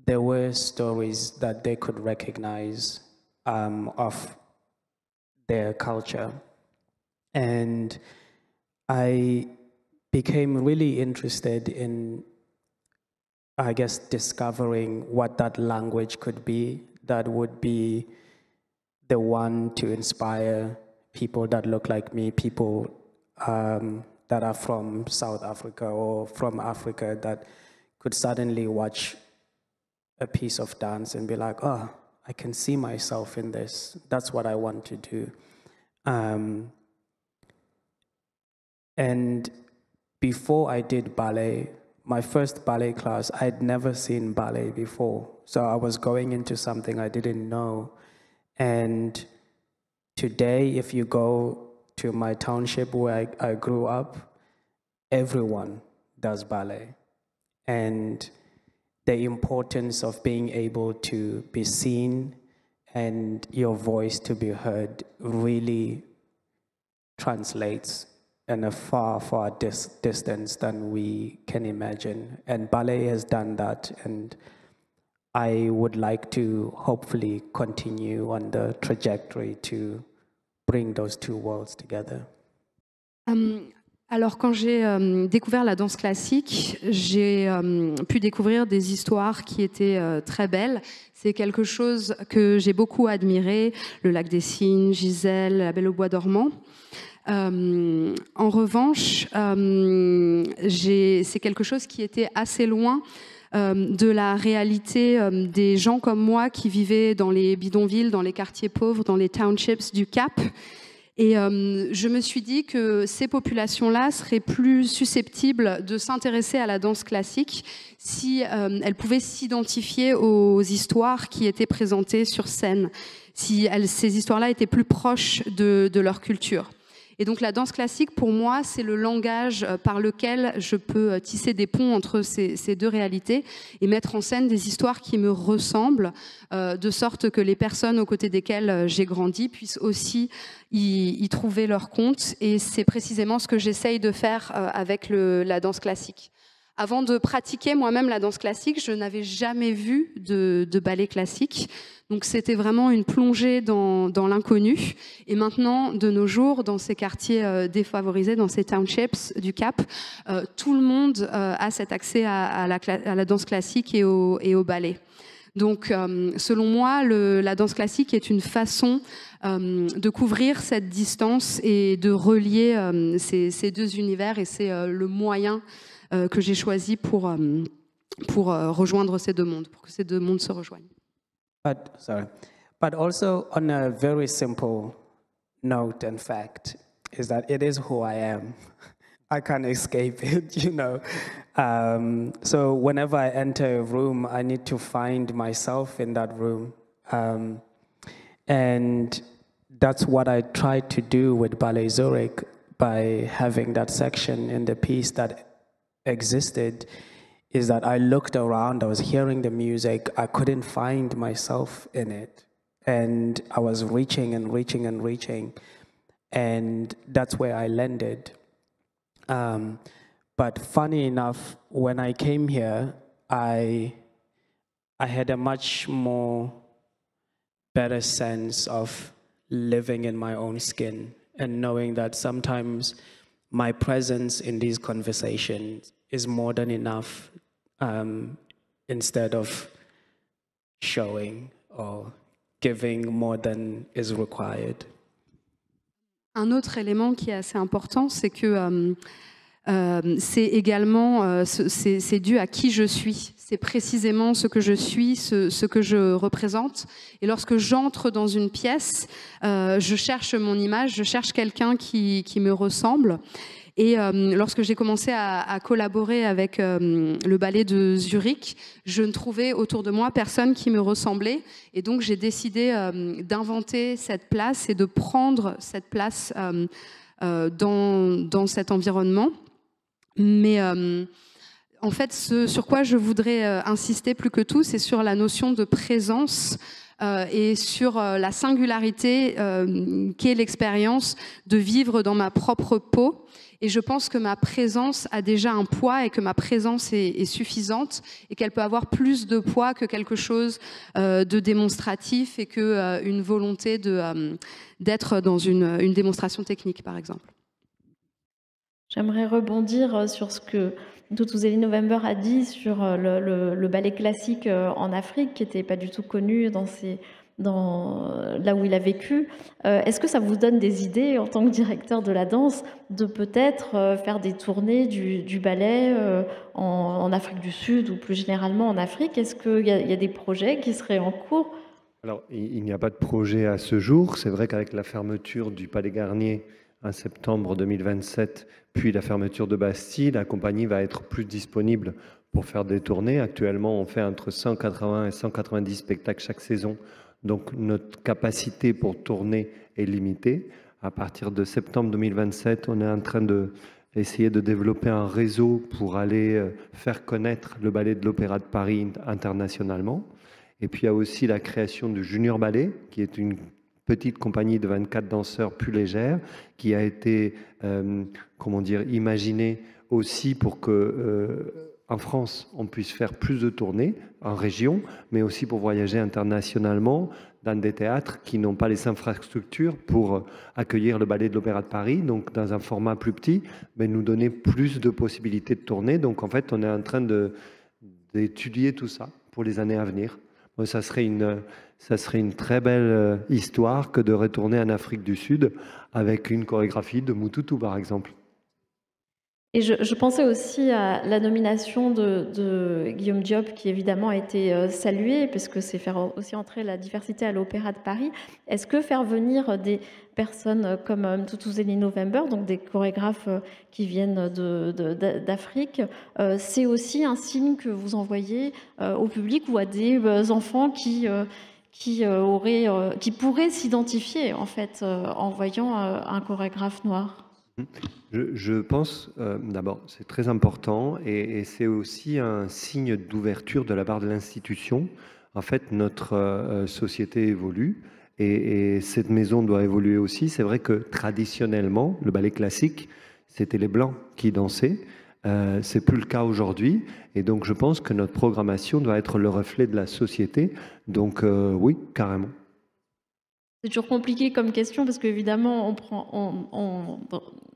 there were stories that they could recognize of their culture. And I became really interested in, I guess, discovering what that language could be that would be the one to inspire people that look like me, people that are from South Africa or from Africa that could suddenly watch a piece of dance and be like, oh, I can see myself in this. That's what I want to do. And before I did ballet, my first ballet class, I'd never seen ballet before. So I was going into something I didn't know. And today, if you go to my township where I grew up, everyone does ballet. And the importance of being able to be seen and your voice to be heard really translates in a far, far distance than we can imagine. And ballet has done that, and I would like to hopefully continue on the trajectory to bring those two worlds together. Alors quand j'ai découvert la danse classique, j'ai pu découvrir des histoires qui étaient très belles. C'est quelque chose que j'ai beaucoup admiré, le Lac des Cygnes, Gisèle, La Belle au bois dormant. En revanche, c'est quelque chose qui était assez loin de la réalité des gens comme moi qui vivaient dans les bidonvilles, dans les quartiers pauvres, dans les townships du Cap. Et je me suis dit que ces populations-là seraient plus susceptibles de s'intéresser à la danse classique si elles pouvaient s'identifier aux histoires qui étaient présentées sur scène, si ces histoires-là étaient plus proches de leur culture. Et donc la danse classique, pour moi, c'est le langage par lequel je peux tisser des ponts entre ces deux réalités et mettre en scène des histoires qui me ressemblent, de sorte que les personnes aux côtés desquelles j'ai grandi puissent aussi y trouver leur compte. Et c'est précisément ce que j'essaye de faire avec la danse classique. Avant de pratiquer moi-même la danse classique, je n'avais jamais vu de ballet classique. Donc c'était vraiment une plongée dans l'inconnu. Et maintenant, de nos jours, dans ces quartiers défavorisés, dans ces townships du Cap, tout le monde a cet accès à la danse classique et au ballet. Donc, selon moi, la danse classique est une façon de couvrir cette distance et de relier ces deux univers. Et c'est le moyen que j'ai choisi pour rejoindre ces deux mondes, pour que ces deux mondes se rejoignent. But also on a very simple note and fact is that it is who I am. I can't escape it, you know. So whenever I enter a room, I need to find myself in that room. And that's what I tried to do with Ballet Zurich by having that section in the piece that existed, is that I looked around, I was hearing the music, I couldn't find myself in it. And I was reaching and reaching and reaching. And that's where I landed. But funny enough, when I came here, I had a much more better sense of living in my own skin and knowing that sometimes my presence in these conversations is more than enough, instead of showing or giving more than is required. Un autre élément qui est assez important, c'est que c'est également c'est dû à qui je suis. C'est précisément ce que je suis, ce que je représente. Et lorsque j'entre dans une pièce, je cherche mon image, je cherche quelqu'un qui me ressemble. Et lorsque j'ai commencé à collaborer avec le ballet de Zurich, je ne trouvais autour de moi personne qui me ressemblait. Et donc j'ai décidé d'inventer cette place et de prendre cette place dans cet environnement. Mais en fait, ce sur quoi je voudrais insister plus que tout, c'est sur la notion de présence et sur la singularité qu'est l'expérience de vivre dans ma propre peau. Et je pense que ma présence a déjà un poids et que ma présence est suffisante et qu'elle peut avoir plus de poids que quelque chose de démonstratif et qu'une volonté d'être dans une démonstration technique, par exemple. J'aimerais rebondir sur ce que Thuthuzela November a dit sur le ballet classique en Afrique, qui n'était pas du tout connu dans là où il a vécu. Est-ce que ça vous donne des idées en tant que directeur de la danse de peut-être faire des tournées du ballet en Afrique du Sud ou plus généralement en Afrique? Est-ce qu'il y a des projets qui seraient en cours? Alors, il n'y a pas de projet à ce jour. C'est vrai qu'avec la fermeture du Palais Garnier en septembre 2027, puis la fermeture de Bastille, la compagnie va être plus disponible pour faire des tournées. Actuellement, on fait entre 180 et 190 spectacles chaque saison. Donc, notre capacité pour tourner est limitée. À partir de septembre 2027, on est en train d'essayer de développer un réseau pour aller faire connaître le ballet de l'Opéra de Paris internationalement. Et puis, il y a aussi la création du Junior Ballet, qui est une petite compagnie de 24 danseurs plus légère, qui a été, imaginée aussi pour que, en France, on puisse faire plus de tournées en région, mais aussi pour voyager internationalement dans des théâtres qui n'ont pas les infrastructures pour accueillir le ballet de l'Opéra de Paris, donc dans un format plus petit, mais nous donner plus de possibilités de tourner. Donc en fait, on est en train d'étudier tout ça pour les années à venir. Ça serait une très belle histoire que de retourner en Afrique du Sud avec une chorégraphie de Mututu, par exemple. Et je pensais aussi à la nomination de Guillaume Diop, qui évidemment a été saluée, parce que c'est faire aussi entrer la diversité à l'Opéra de Paris. Est-ce que faire venir des personnes comme Mtutu November, donc des chorégraphes qui viennent d'Afrique, c'est aussi un signe que vous envoyez au public ou à des enfants qui pourraient s'identifier en fait en voyant un chorégraphe noir? Je pense, d'abord, c'est très important et c'est aussi un signe d'ouverture de la part de l'institution. En fait, notre société évolue et cette maison doit évoluer aussi. C'est vrai que traditionnellement, le ballet classique, c'était les Blancs qui dansaient. C'est plus le cas aujourd'hui. Et donc, je pense que notre programmation doit être le reflet de la société. Donc, oui, carrément. C'est toujours compliqué comme question parce qu'évidemment, on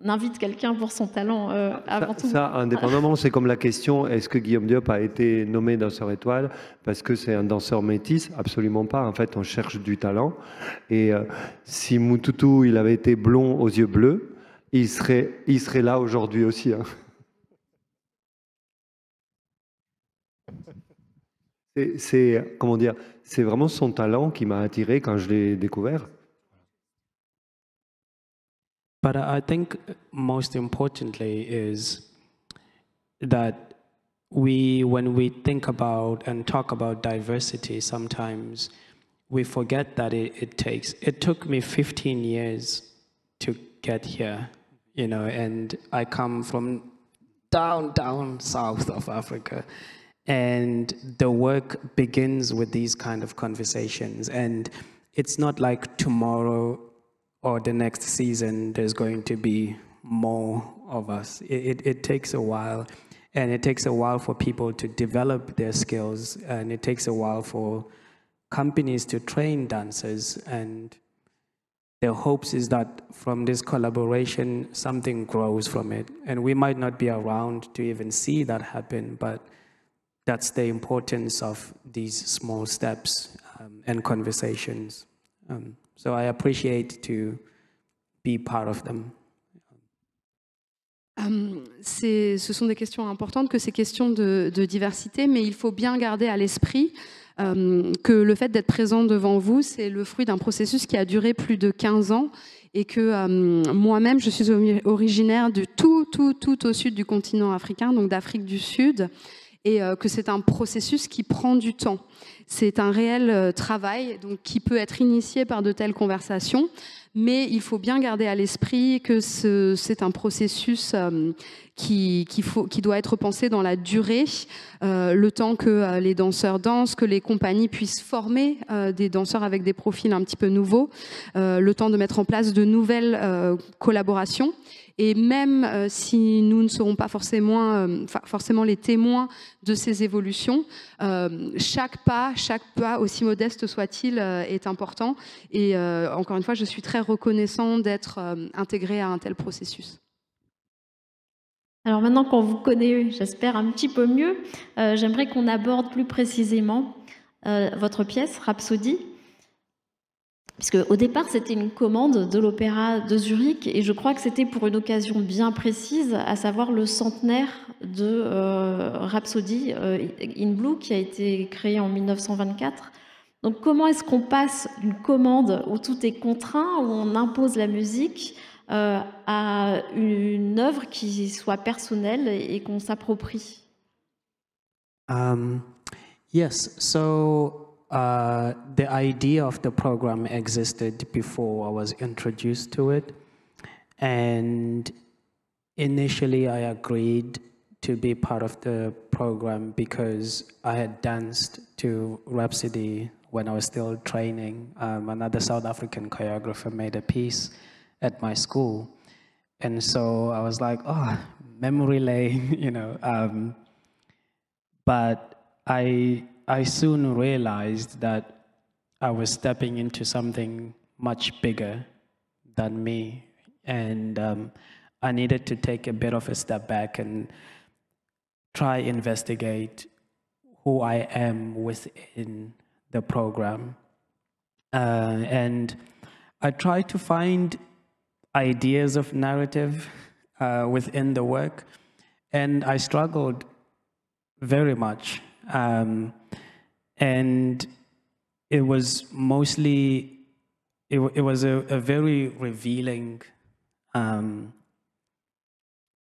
invite quelqu'un pour son talent avant tout. Ça, indépendamment, c'est comme la question, est-ce que Guillaume Diop a été nommé danseur étoile parce que c'est un danseur métis? Absolument pas. En fait, on cherche du talent. Et si Mututu, il avait été blond aux yeux bleus, il serait là aujourd'hui aussi. Hein. C'est vraiment son talent qui m'a attiré quand je l'ai découvert. But I think most importantly is that when we think about and talk about diversity, sometimes we forget that it took me 15 years to get here, you know, and I come from down south of Africa. And the work begins with these kind of conversations. And it's not like tomorrow or the next season there's going to be more of us. It takes a while. And it takes a while for people to develop their skills. And it takes a while for companies to train dancers. And their hopes is that from this collaboration, something grows from it. And we might not be around to even see that happen, but that's the importance of these small steps and conversations. So I appreciate to be part of them. Ce sont des questions importantes, que ces questions de diversité, mais il faut bien garder à l'esprit que le fait d'être présent devant vous, c'est le fruit d'un processus qui a duré plus de 15 ans et que moi-même, je suis originaire de tout au sud du continent africain, donc d'Afrique du Sud, et que c'est un processus qui prend du temps. C'est un réel travail donc, qui peut être initié par de telles conversations, mais il faut bien garder à l'esprit que c'est un processus qui doit être pensé dans la durée, le temps que les danseurs dansent, que les compagnies puissent former des danseurs avec des profils un petit peu nouveaux, le temps de mettre en place de nouvelles collaborations. Et même si nous ne serons pas forcément les témoins de ces évolutions, chaque pas, aussi modeste soit-il, est important. Et encore une fois, je suis très reconnaissant d'être intégrée à un tel processus. Alors maintenant qu'on vous connaît, j'espère, un petit peu mieux, j'aimerais qu'on aborde plus précisément votre pièce, Rhapsody. Puisque au départ, c'était une commande de l'Opéra de Zurich, et je crois que c'était pour une occasion bien précise, à savoir le centenaire de Rhapsody in Blue, qui a été créé en 1924. Donc comment est-ce qu'on passe d'une commande où tout est contraint, où on impose la musique, à une œuvre qui soit personnelle et qu'on s'approprie? Yes, so the idea of the program existed before I was introduced to it. And initially I agreed to be part of the program because I had danced to Rhapsody when I was still training. Another South African choreographer made a piece at my school. And so I was like, oh, memory lane, you know. But I soon realized that I was stepping into something much bigger than me. And I needed to take a bit of a step back and try investigate who I am within the program. And I tried to find ideas of narrative within the work, and I struggled very much. And it was mostly, it was a very revealing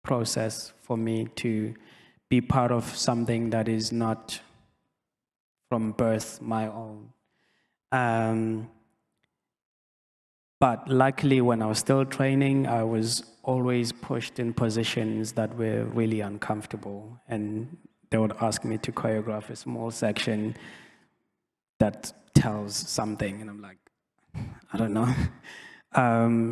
process for me to be part of something that is not from birth my own. But luckily, when I was still training, I was always pushed in positions that were really uncomfortable, and they would ask me to choreograph a small section that tells something, and I'm like, I don't know.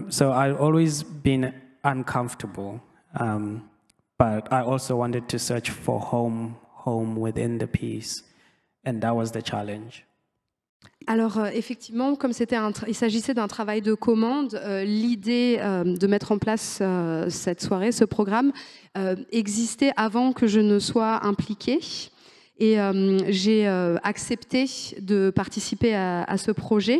So I've always been uncomfortable, but I also wanted to search for home within the piece, and that was the challenge. Alors effectivement, comme il s'agissait d'un travail de commande, l'idée de mettre en place cette soirée, ce programme, existait avant que je ne sois impliquée. Et j'ai accepté de participer à ce projet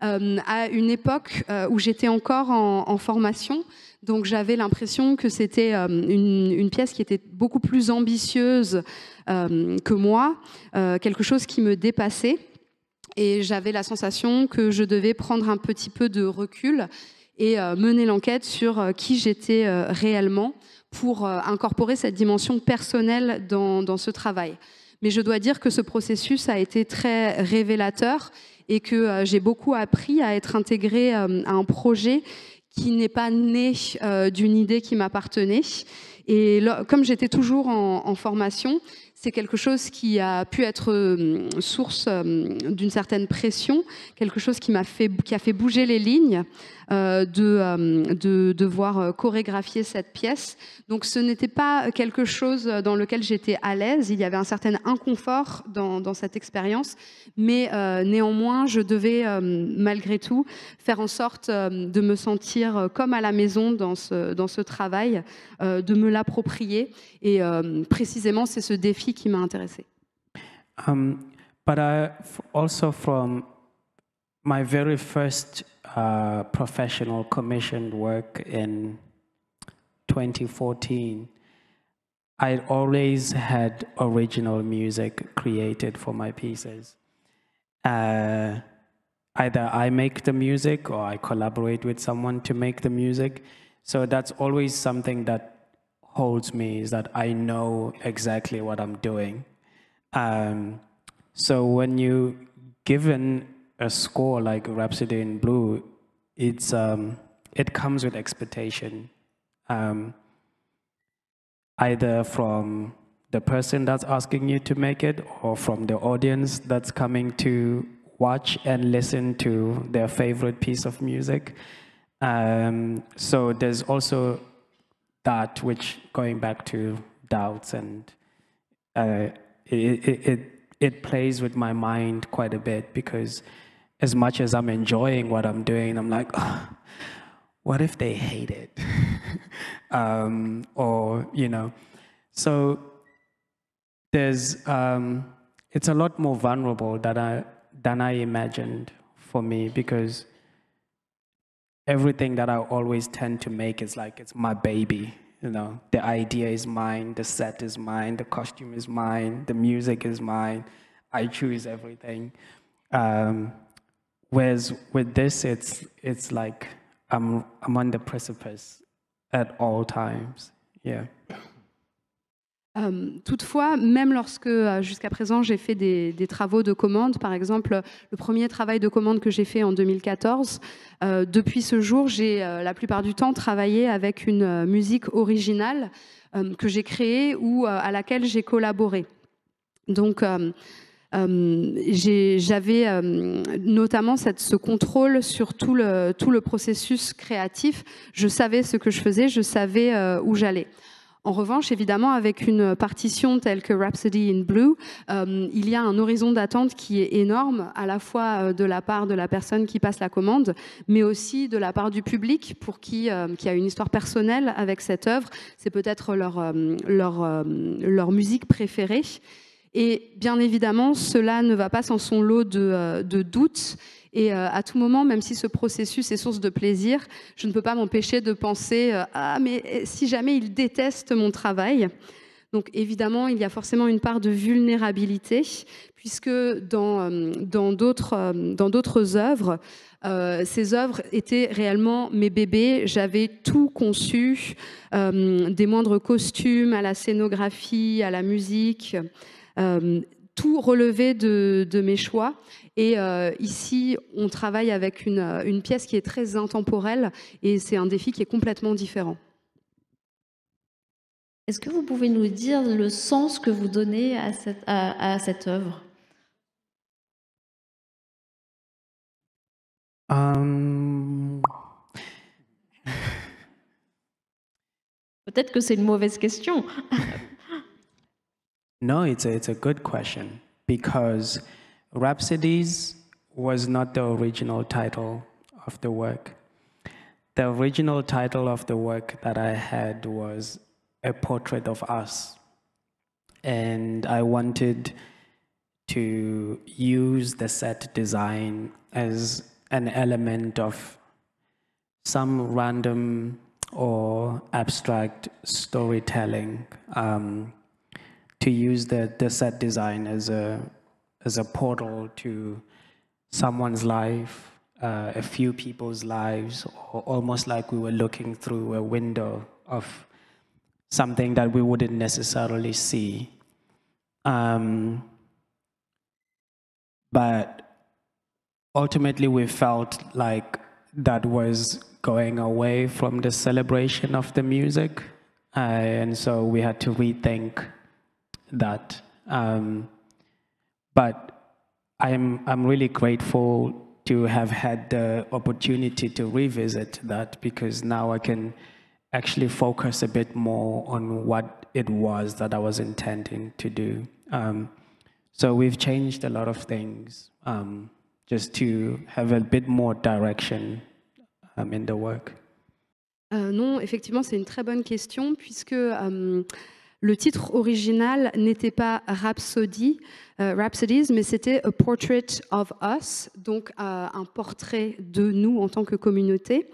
à une époque où j'étais encore en formation. Donc j'avais l'impression que c'était une pièce qui était beaucoup plus ambitieuse que moi, quelque chose qui me dépassait. Et j'avais la sensation que je devais prendre un petit peu de recul et mener l'enquête sur qui j'étais réellement pour incorporer cette dimension personnelle dans ce travail. Mais je dois dire que ce processus a été très révélateur et que j'ai beaucoup appris à être intégrée à un projet qui n'est pas né d'une idée qui m'appartenait. Et comme j'étais toujours en formation, c'est quelque chose qui a pu être source d'une certaine pression, quelque chose qui a fait bouger les lignes, de devoir chorégraphier cette pièce. Donc ce n'était pas quelque chose dans lequel j'étais à l'aise, il y avait un certain inconfort dans cette expérience, mais néanmoins je devais malgré tout faire en sorte de me sentir comme à la maison dans ce travail, de me l'approprier, et précisément c'est ce défi qui m'a intéressée. But also from my very first professional commissioned work in 2014, I always had original music created for my pieces. Either I make the music or I collaborate with someone to make the music. So that's always something that holds me, is that I know exactly what I'm doing. So when you're given a score like Rhapsody in Blue, it comes with expectation, either from the person that's asking you to make it or from the audience that's coming to watch and listen to their favorite piece of music. So there's also that, which, going back to doubts, and it plays with my mind quite a bit, because as much as I'm enjoying what I'm doing, I'm like, oh, what if they hate it? Or, you know, so there's, it's a lot more vulnerable than I imagined for me because everything that I always tend to make is like it's my baby. You know, the idea is mine, the set is mine, the costume is mine, the music is mine. I choose everything. Whereas with this, it's like I'm on the precipice at all times. Yeah. Toutefois, même lorsque jusqu'à présent j'ai fait des travaux de commande, par exemple le premier travail de commande que j'ai fait en 2014, depuis ce jour j'ai la plupart du temps travaillé avec une musique originale que j'ai créée ou à laquelle j'ai collaboré. Donc j'avais notamment ce contrôle sur tout le processus créatif. Je savais ce que je faisais, je savais où j'allais. En revanche, évidemment, avec une partition telle que Rhapsody in Blue, il y a un horizon d'attente qui est énorme, à la fois de la part de la personne qui passe la commande, mais aussi de la part du public pour qui a une histoire personnelle avec cette œuvre. C'est peut-être leur musique préférée. Et bien évidemment, cela ne va pas sans son lot de doutes. Et à tout moment, même si ce processus est source de plaisir, je ne peux pas m'empêcher de penser « Ah, mais si jamais il déteste mon travail ?» Donc évidemment, il y a forcément une part de vulnérabilité, puisque dans d'autres œuvres, ces œuvres étaient réellement mes bébés. J'avais tout conçu, des moindres costumes à la scénographie, à la musique, tout relevé de mes choix. Et ici, on travaille avec une pièce qui est très intemporelle et c'est un défi qui est complètement différent. Est-ce que vous pouvez nous dire le sens que vous donnez à cette œuvre? Peut-être que c'est une mauvaise question. No, it's a good question because Rhapsodies was not the original title of the work. The original title of the work that I had was A Portrait of Us. And I wanted to use the set design as an element of some random or abstract storytelling, to use the set design as a portal to someone's life, a few people's lives, or almost like we were looking through a window of something that we wouldn't necessarily see. But ultimately we felt like that was going away from the celebration of the music, and so we had to rethink that. But I'm really grateful to have had the opportunity to revisit that, because now I can actually focus a bit more on what it was that I was intending to do. So we've changed a lot of things just to have a bit more direction in the work. Non, effectivement, c'est une très bonne question, puisque le titre original n'était pas Rhapsodies, mais c'était A Portrait of Us, donc un portrait de nous en tant que communauté.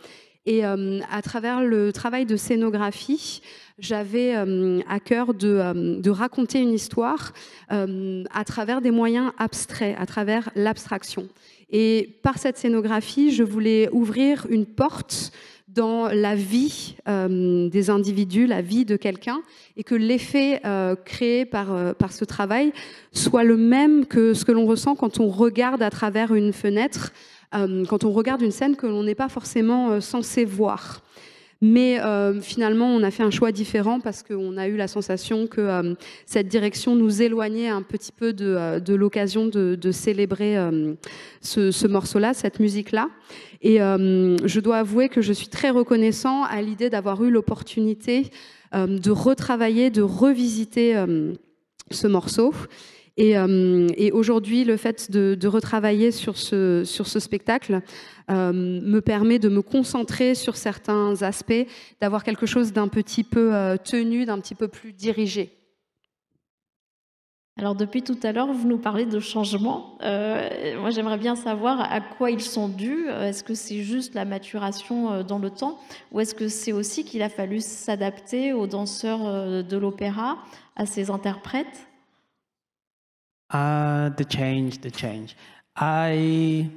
Et à travers le travail de scénographie, j'avais à cœur de raconter une histoire à travers des moyens abstraits, à travers l'abstraction. Et par cette scénographie, je voulais ouvrir une porte dans la vie des individus, la vie de quelqu'un, et que l'effet créé par ce travail soit le même que ce que l'on ressent quand on regarde à travers une fenêtre, quand on regarde une scène que l'on n'est pas forcément censé voir. Mais finalement, on a fait un choix différent parce qu'on a eu la sensation que cette direction nous éloignait un petit peu de l'occasion de célébrer ce morceau-là, cette musique-là. Et je dois avouer que je suis très reconnaissant à l'idée d'avoir eu l'opportunité de retravailler, de revisiter ce morceau. Et aujourd'hui, le fait de retravailler sur ce spectacle me permet de me concentrer sur certains aspects, d'avoir quelque chose d'un petit peu tenu, d'un petit peu plus dirigé. Alors depuis tout à l'heure, vous nous parlez de changement. Moi, j'aimerais bien savoir à quoi ils sont dus. Est-ce que c'est juste la maturation dans le temps, ou est-ce que c'est aussi qu'il a fallu s'adapter aux danseurs de l'opéra, à ses interprètes? The change. I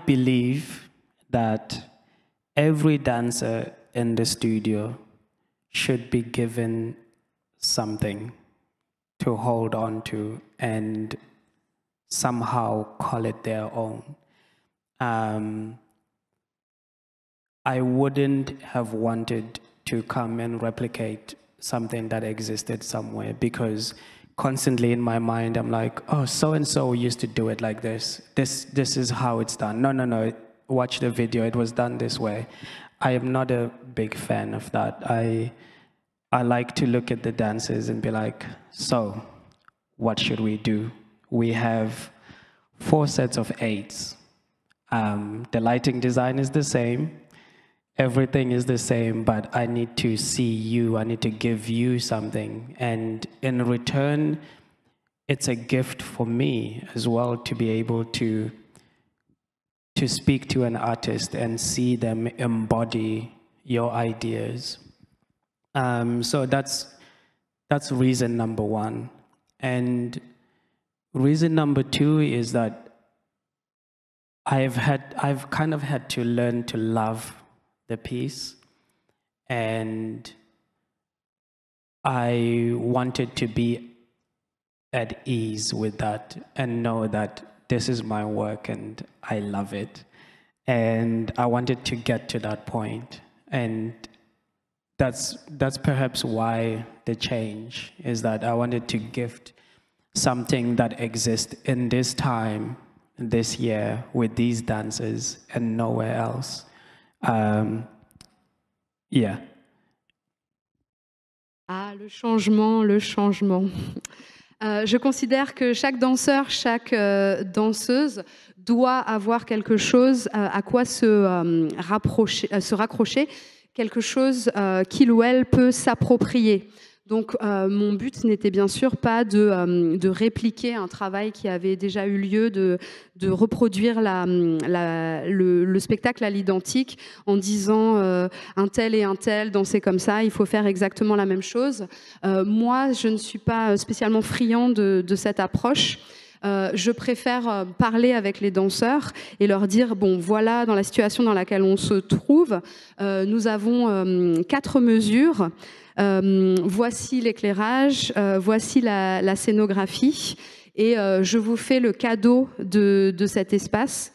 believe that every dancer in the studio should be given something to hold on to and somehow call it their own. I wouldn't have wanted to come and replicate something that existed somewhere, because constantly in my mind I'm like, oh, so and so used to do it like this. This is how it's done. No. Watch the video. It was done this way. I am not a big fan of that. I like to look at the dances and be like, so what should we do? We have 4 sets of 8s. The lighting design is the same. Everything is the same, but I need to see you. I need to give you something. And in return, it's a gift for me as well to be able to speak to an artist and see them embody your ideas. So that's reason number 1. And reason number 2 is that I've kind of had to learn to love the piece, and I wanted to be at ease with that and know that this is my work and I love it. And I wanted to get to that point. And that's perhaps why the change is that I wanted to gift something that exists in this time, this year, with these dancers and nowhere else. Yeah. Ah, le changement. Je considère que chaque danseur, chaque danseuse doit avoir quelque chose à quoi se raccrocher, quelque chose qu'il ou elle peut s'approprier. Donc mon but n'était bien sûr pas de répliquer un travail qui avait déjà eu lieu, de reproduire le spectacle à l'identique en disant un tel et un tel danser comme ça, il faut faire exactement la même chose. Moi, je ne suis pas spécialement friand de cette approche. Je préfère parler avec les danseurs et leur dire, bon, voilà, dans la situation dans laquelle on se trouve, nous avons 4 mesures. Voici l'éclairage, voici la scénographie, et je vous fais le cadeau de cet espace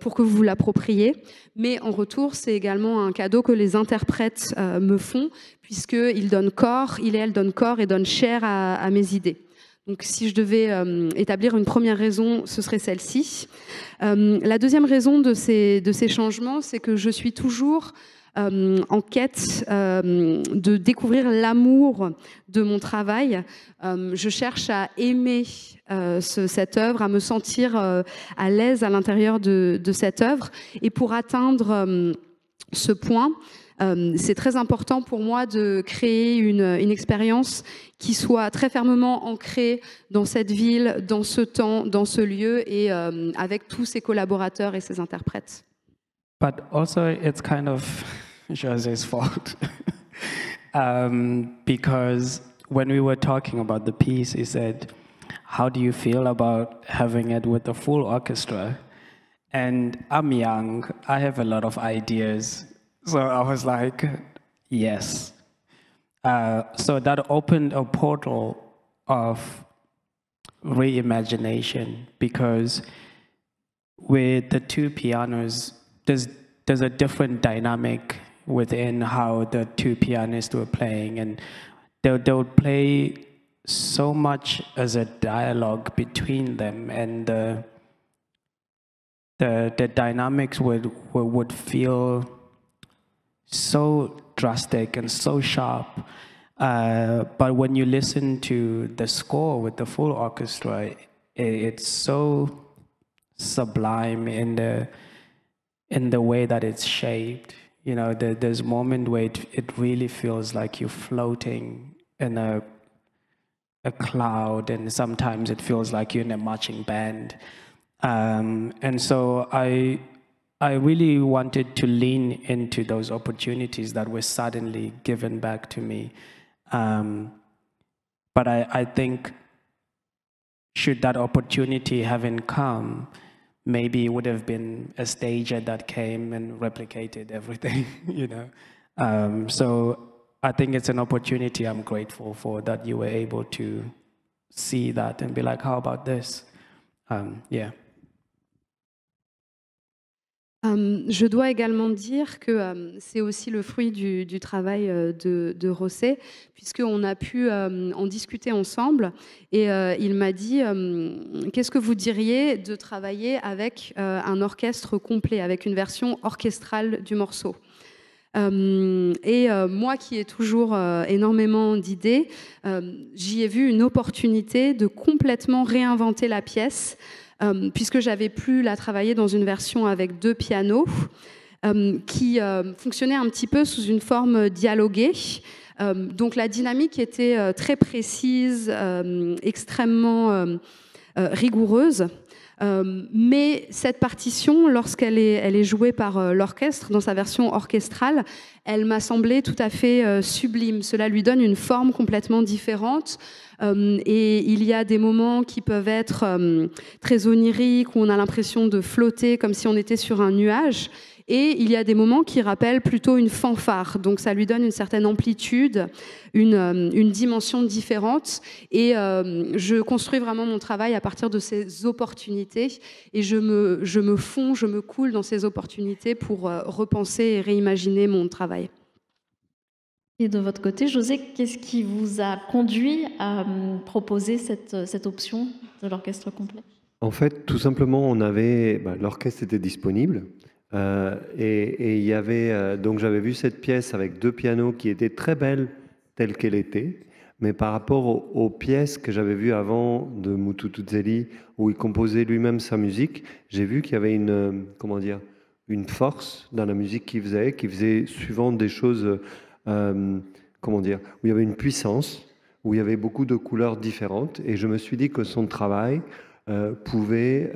pour que vous vous l'appropriez. Mais en retour, c'est également un cadeau que les interprètes me font, puisqu'ils donnent corps, ils et elles donnent corps et donnent chair à mes idées. Donc si je devais établir une première raison, ce serait celle-ci. La deuxième raison de ces changements, c'est que je suis toujours en quête de découvrir l'amour de mon travail. Je cherche à aimer cette œuvre, à me sentir à l'aise à l'intérieur de cette œuvre. Et pour atteindre ce point, c'est très important pour moi de créer une expérience qui soit très fermement ancrée dans cette ville, dans ce temps, dans ce lieu, et avec tous ses collaborateurs et ses interprètes. But also it's kind of José's fault. Because when we were talking about the piece, he said, how do you feel about having it with a full orchestra? And I'm young, I have a lot of ideas. So I was like, yes. So that opened a portal of reimagination, because with the 2 pianos, there's a different dynamic within how the 2 pianists were playing, and they would play so much as a dialogue between them, and the dynamics would feel so drastic and so sharp. But when you listen to the score with the full orchestra, it's so sublime in the way that it's shaped. You know, there's a moment where it really feels like you're floating in a cloud, and sometimes it feels like you're in a marching band. And so I really wanted to lean into those opportunities that were suddenly given back to me. But I think, should that opportunity haven't come, maybe it would have been a stager that came and replicated everything, you know. So I think it's an opportunity I'm grateful for, that you were able to see that and be like, how about this? Yeah. Je dois également dire que c'est aussi le fruit du travail de José, puisqu'on a pu en discuter ensemble, et il m'a dit qu'est-ce que vous diriez de travailler avec un orchestre complet, avec une version orchestrale du morceau. Et moi qui ai toujours énormément d'idées, j'y ai vu une opportunité de complètement réinventer la pièce, puisque j'avais pu la travailler dans une version avec 2 pianos qui fonctionnait un petit peu sous une forme dialoguée. Donc la dynamique était très précise, extrêmement rigoureuse. Mais cette partition, lorsqu'elle est jouée par l'orchestre, dans sa version orchestrale, elle m'a semblé tout à fait sublime. Cela lui donne une forme complètement différente. Et il y a des moments qui peuvent être très oniriques, où on a l'impression de flotter comme si on était sur un nuage. Et il y a des moments qui rappellent plutôt une fanfare. Donc ça lui donne une certaine amplitude, une dimension différente. Et je construis vraiment mon travail à partir de ces opportunités. Et je me fonds, je me coule dans ces opportunités pour repenser et réimaginer mon travail. Et de votre côté, José, qu'est-ce qui vous a conduit à proposer cette option de l'orchestre complet? En fait, tout simplement, l'orchestre était disponible. Et il y avait donc j'avais vu cette pièce avec 2 pianos qui était très belle telle qu'elle était, mais par rapport aux pièces que j'avais vues avant de Muthu Tuzeli, où il composait lui-même sa musique, j'ai vu qu'il y avait une force dans la musique qu'il faisait souvent des choses où il y avait une puissance, où il y avait beaucoup de couleurs différentes, et je me suis dit que son travail pouvait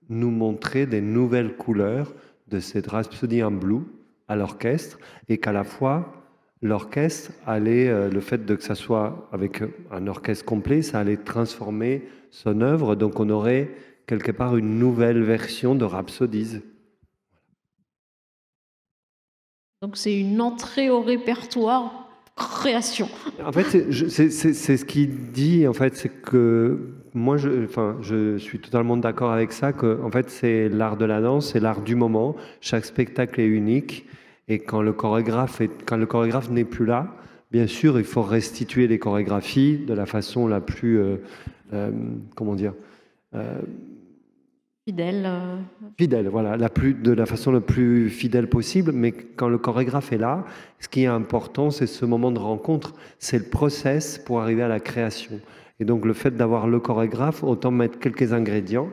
nous montrer des nouvelles couleurs de cette Rhapsody in Blue à l'orchestre, et qu'à la fois l'orchestre allait, le fait que ça soit avec un orchestre complet, ça allait transformer son œuvre, donc on aurait quelque part une nouvelle version de Rhapsodies. Donc c'est une entrée au répertoire création. En fait, c'est ce qu'il dit, en fait, c'est que moi, je suis totalement d'accord avec ça, que en fait, c'est l'art de la danse, c'est l'art du moment. Chaque spectacle est unique, et quand le chorégraphe n'est plus là, bien sûr, il faut restituer les chorégraphies de la façon la plus, fidèle, voilà, de la façon la plus fidèle possible. Mais quand le chorégraphe est là, ce qui est important, c'est ce moment de rencontre, c'est le process pour arriver à la création. Et donc le fait d'avoir le chorégraphe, autant mettre quelques ingrédients,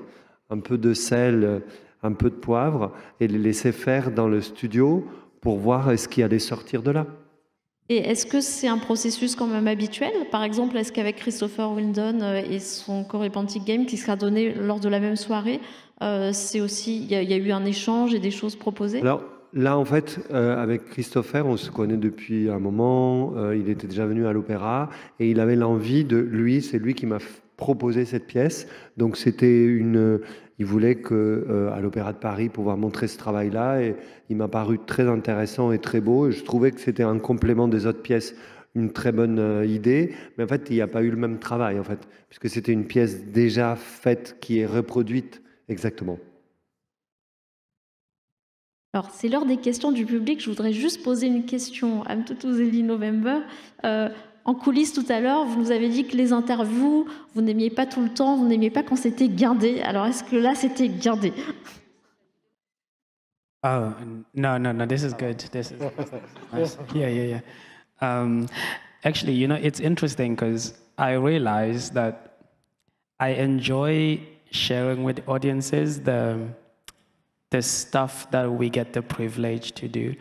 un peu de sel, un peu de poivre, et les laisser faire dans le studio pour voir ce qui allait sortir de là. Et est-ce que c'est un processus quand même habituel? Par exemple, est-ce qu'avec Christopher Windon et son Choreopantic Game qui sera donné lors de la même soirée, c'est aussi, il y a eu un échange et des choses proposées? Alors là, en fait, avec Christopher, on se connaît depuis un moment. Il était déjà venu à l'opéra et il avait l'envie c'est lui qui m'a proposé cette pièce. Donc c'était il voulait à l'Opéra de Paris pouvoir montrer ce travail-là, et il m'a paru très intéressant et très beau. Et je trouvais que c'était un complément des autres pièces, une très bonne idée. Mais en fait, il n'y a pas eu le même travail, en fait, puisque c'était une pièce déjà faite qui est reproduite exactement. Alors, c'est l'heure des questions du public. Je voudrais juste poser une question à Muthu Tuzeli November. En coulisses tout à l'heure, vous nous avez dit que les interviews, vous n'aimiez pas tout le temps, vous n'aimiez pas quand c'était guindé. Alors, est-ce que là, c'était guindé? Oh, no, this is good. This is nice. Yeah. Actually, you know, it's interesting because I realized that I enjoy sharing with audiences the stuff that we get the privilege to do.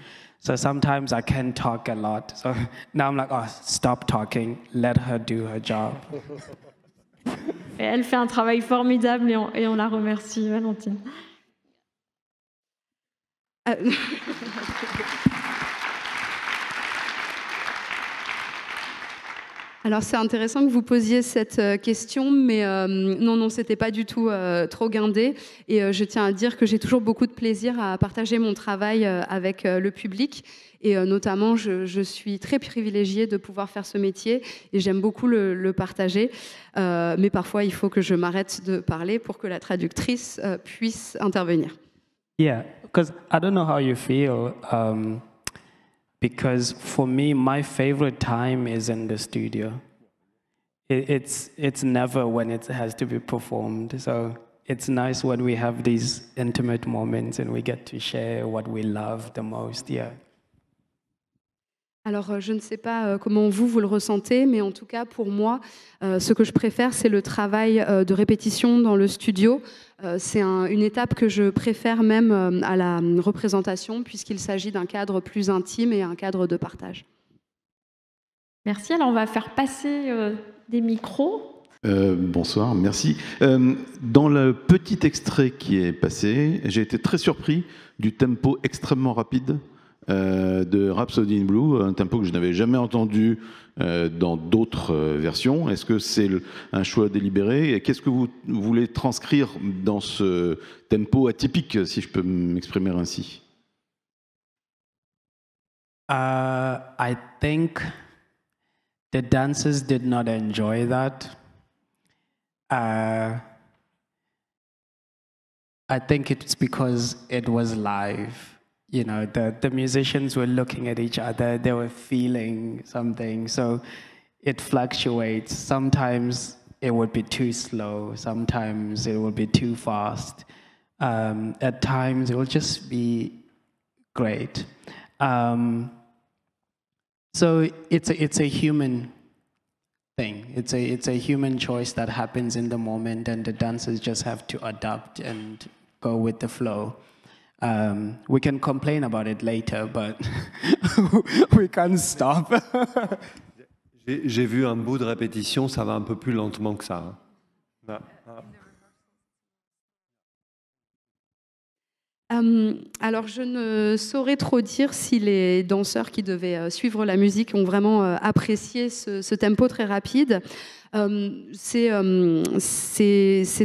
So sometimes I can talk a lot. So now I'm like, oh, stop talking, let her do her job. Et elle fait un travail formidable et on la remercie, Valentine. Alors c'est intéressant que vous posiez cette question, mais non, c'était pas du tout trop guindé. Et je tiens à dire que j'ai toujours beaucoup de plaisir à partager mon travail avec le public. Et notamment, je suis très privilégiée de pouvoir faire ce métier et j'aime beaucoup le partager. Mais parfois, il faut que je m'arrête de parler pour que la traductrice puisse intervenir. Yeah, because I don't know how you feel. Because for me, my favorite time is in the studio. It's never when it has to be performed. So it's nice when we have these intimate moments and we get to share what we love the most. Yeah. Alors, je ne sais pas comment vous le ressentez, mais en tout cas, pour moi, ce que je préfère, c'est le travail de répétition dans le studio. C'est une étape que je préfère même à la représentation, puisqu'il s'agit d'un cadre plus intime et un cadre de partage. Merci. Alors, on va faire passer des micros. Bonsoir, merci. Dans le petit extrait qui est passé, j'ai été très surpris du tempo extrêmement rapide de Rhapsody in Blue, un tempo que je n'avais jamais entendu dans d'autres versions. Est-ce que c'est un choix délibéré? Et qu'est-ce que vous voulez transcrire dans ce tempo atypique, si je peux m'exprimer ainsi? I think the dancers did not enjoy that. I think it's because it was live. You know, the musicians were looking at each other, they were feeling something, so it fluctuates. Sometimes it would be too slow, sometimes it would be too fast. At times it will just be great. So it's a human thing. It's a human choice that happens in the moment, and the dancers just have to adapt and go with the flow. We can complain about it later, but we can't stop. J'ai vu un bout de répétition, ça va un peu plus lentement que ça. Alors, je ne saurais trop dire si les danseurs qui devaient suivre la musique ont vraiment apprécié ce tempo très rapide. C'est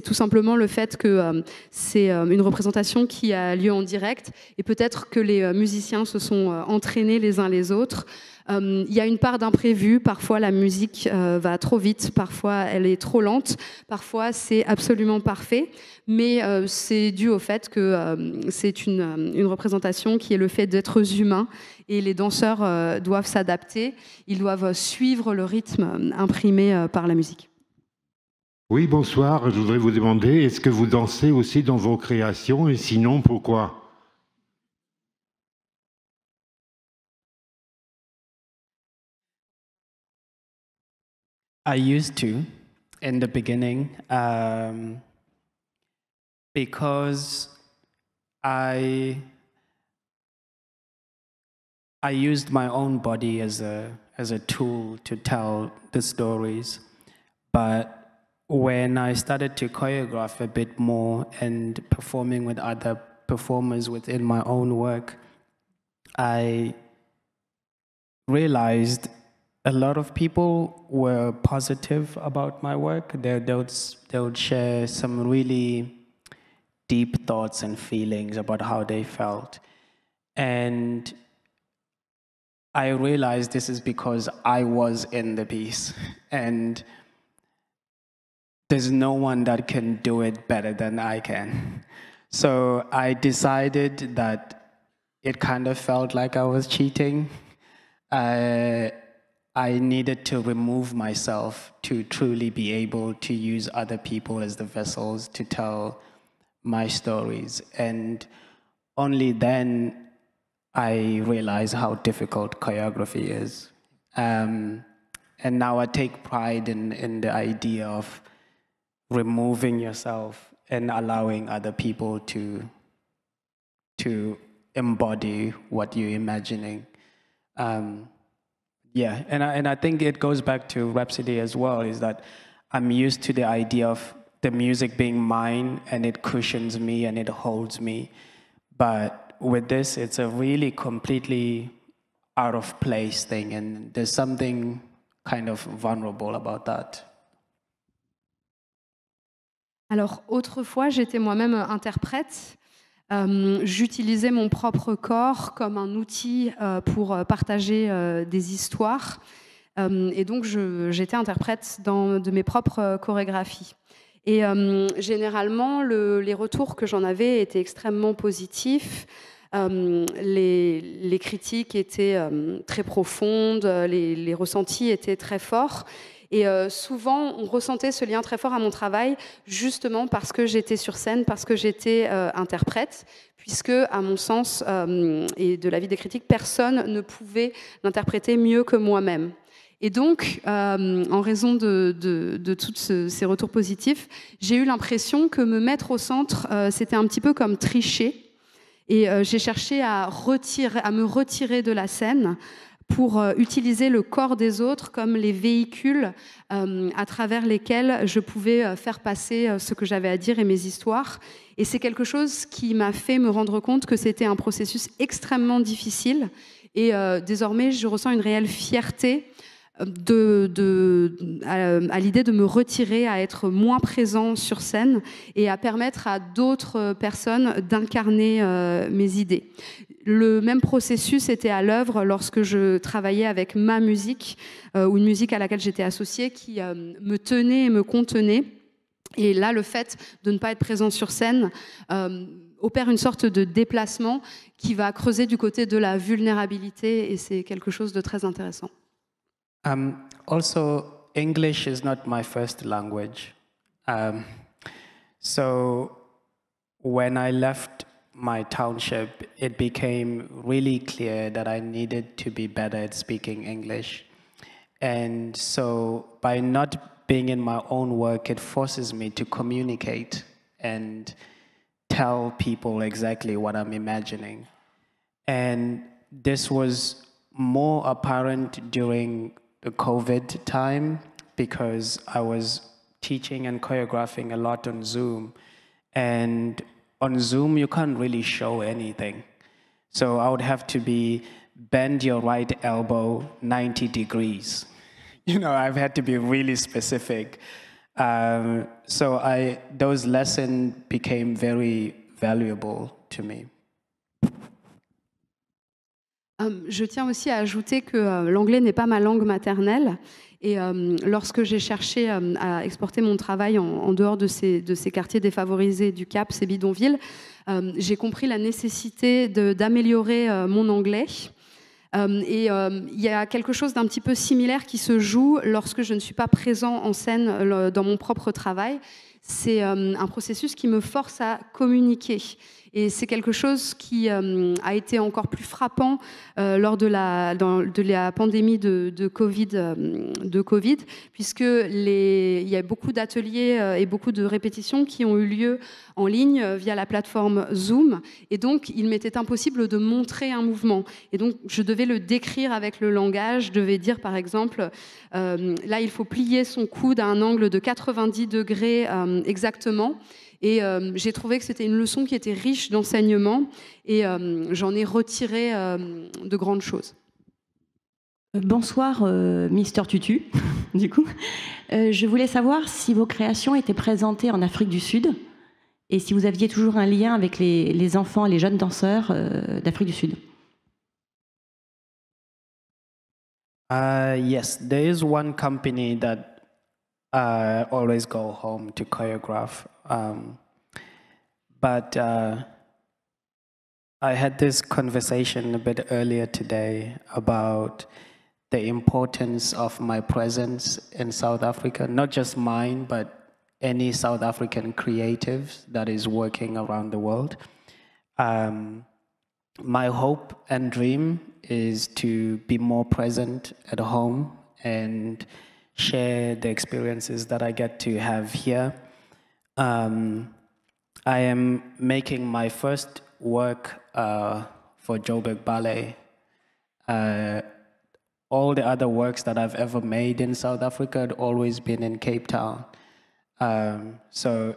tout simplement le fait que c'est une représentation qui a lieu en direct et peut-être que les musiciens se sont entraînés les uns les autres. Il y a une part d'imprévu, parfois la musique va trop vite, parfois elle est trop lente, parfois c'est absolument parfait, mais c'est dû au fait que c'est une représentation qui est le fait d'êtres humains et les danseurs doivent s'adapter, ils doivent suivre le rythme imprimé par la musique. Oui, bonsoir, je voudrais vous demander, est-ce que vous dansez aussi dans vos créations et sinon pourquoi ? I used to in the beginning because I used my own body as a tool to tell the stories. But when I started to choreograph a bit more and performing with other performers within my own work, I realized a lot of people were positive about my work. They would share some really deep thoughts and feelings about how they felt. And I realized this is because I was in the piece. And there's no one that can do it better than I can. So I decided that it kind of felt like I was cheating. I needed to remove myself to truly be able to use other people as the vessels to tell my stories. And only then I realized how difficult choreography is. And now I take pride in the idea of removing yourself and allowing other people to embody what you're imagining. Yeah, and I think it goes back to Rhapsody as well, is that I'm used to the idea of the music being mine and it cushions me and it holds me. But with this, it's a really completely out of place thing, and there's something kind of vulnerable about that. Alors, autrefois, j'étais moi-même interprète. J'utilisais mon propre corps comme un outil pour partager des histoires. Et donc, j'étais interprète de mes propres chorégraphies. Et généralement, les retours que j'en avais étaient extrêmement positifs. Les critiques étaient très profondes, les ressentis étaient très forts. Et souvent, on ressentait ce lien très fort à mon travail, justement parce que j'étais sur scène, parce que j'étais interprète, puisque, à mon sens, et de l'avis des critiques, personne ne pouvait l'interpréter mieux que moi-même. Et donc, en raison de tous ces retours positifs, j'ai eu l'impression que me mettre au centre, c'était un petit peu comme tricher. Et j'ai cherché à me retirer de la scène pour utiliser le corps des autres comme les véhicules à travers lesquels je pouvais faire passer ce que j'avais à dire et mes histoires. Et c'est quelque chose qui m'a fait me rendre compte que c'était un processus extrêmement difficile. Et désormais, je ressens une réelle fierté à l'idée de me retirer, à être moins présent sur scène et à permettre à d'autres personnes d'incarner mes idées. Le même processus était à l'œuvre lorsque je travaillais avec ma musique, ou une musique à laquelle j'étais associée, qui me tenait et me contenait. Et là, le fait de ne pas être présent sur scène opère une sorte de déplacement qui va creuser du côté de la vulnérabilité, et c'est quelque chose de très intéressant. Also, English is not my first language. So when I left my township, it became really clear that I needed to be better at speaking English. And so by not being in my own work, it forces me to communicate and tell people exactly what I'm imagining. And this was more apparent during the COVID time because I was teaching and choreographing a lot on Zoom. And on Zoom, you can't really show anything. So I would have to bend your right elbow 90 degrees. You know, I've had to be really specific. So those lessons became very valuable to me. Je tiens aussi à ajouter que l'anglais n'est pas ma langue maternelle. Et lorsque j'ai cherché à exporter mon travail en dehors de ces quartiers défavorisés du Cap, ces bidonvilles, j'ai compris la nécessité d'améliorer mon anglais. Et il y a quelque chose d'un petit peu similaire qui se joue lorsque je ne suis pas présent en scène dans mon propre travail. C'est un processus qui me force à communiquer. Et c'est quelque chose qui a été encore plus frappant lors de la pandémie de Covid, puisque il y a beaucoup d'ateliers et beaucoup de répétitions qui ont eu lieu en ligne via la plateforme Zoom. Et donc, il m'était impossible de montrer un mouvement. Et donc, je devais le décrire avec le langage. Je devais dire, par exemple, là, il faut plier son coude à un angle de 90 degrés exactement. Et j'ai trouvé que c'était une leçon qui était riche d'enseignements et j'en ai retiré de grandes choses. Bonsoir, Mister Tutu, du coup. Je voulais savoir si vos créations étaient présentées en Afrique du Sud et si vous aviez toujours un lien avec les enfants, les jeunes danseurs d'Afrique du Sud. Yes, there is one company that I always go home to choreograph. But I had this conversation a bit earlier today about the importance of my presence in South Africa, not just mine, but any South African creative that is working around the world. My hope and dream is to be more present at home and share the experiences that I get to have here. I am making my first work for Joburg Ballet. All the other works that I've ever made in South Africa had always been in Cape Town. So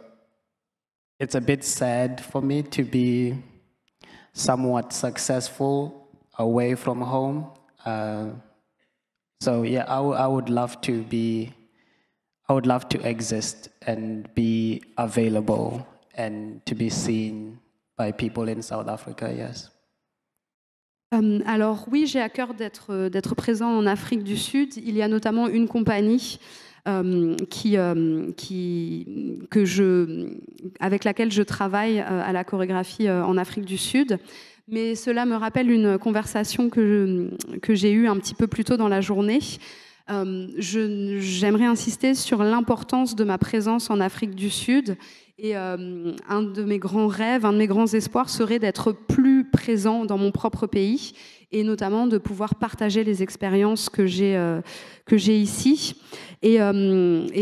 it's a bit sad for me to be somewhat successful away from home. So yeah, I would love to exist and be available and to be seen by people in South Africa, yes. Alors oui, j'ai à cœur d'être présent en Afrique du Sud. Il y a notamment une compagnie avec laquelle je travaille à la chorégraphie en Afrique du Sud. Mais cela me rappelle une conversation que j'ai eue un petit peu plus tôt dans la journée. J'aimerais insister sur l'importance de ma présence en Afrique du Sud. Et un de mes grands rêves, un de mes grands espoirs serait d'être plus présent dans mon propre pays et notamment de pouvoir partager les expériences que j'ai ici. Et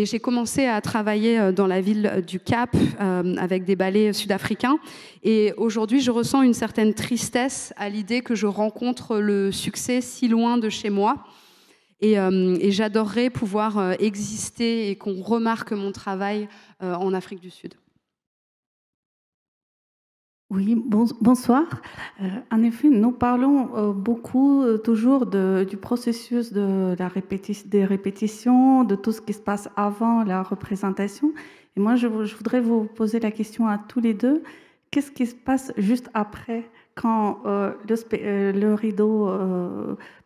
j'ai commencé à travailler dans la ville du Cap avec des ballets sud-africains. Et aujourd'hui, je ressens une certaine tristesse à l'idée que je rencontre le succès si loin de chez moi. Et j'adorerais pouvoir exister et qu'on remarque mon travail en Afrique du Sud. Oui, bonsoir. En effet, nous parlons beaucoup toujours du processus des répétitions, de tout ce qui se passe avant la représentation. Et moi, je voudrais vous poser la question à tous les deux. Qu'est-ce qui se passe juste après, quand le rideau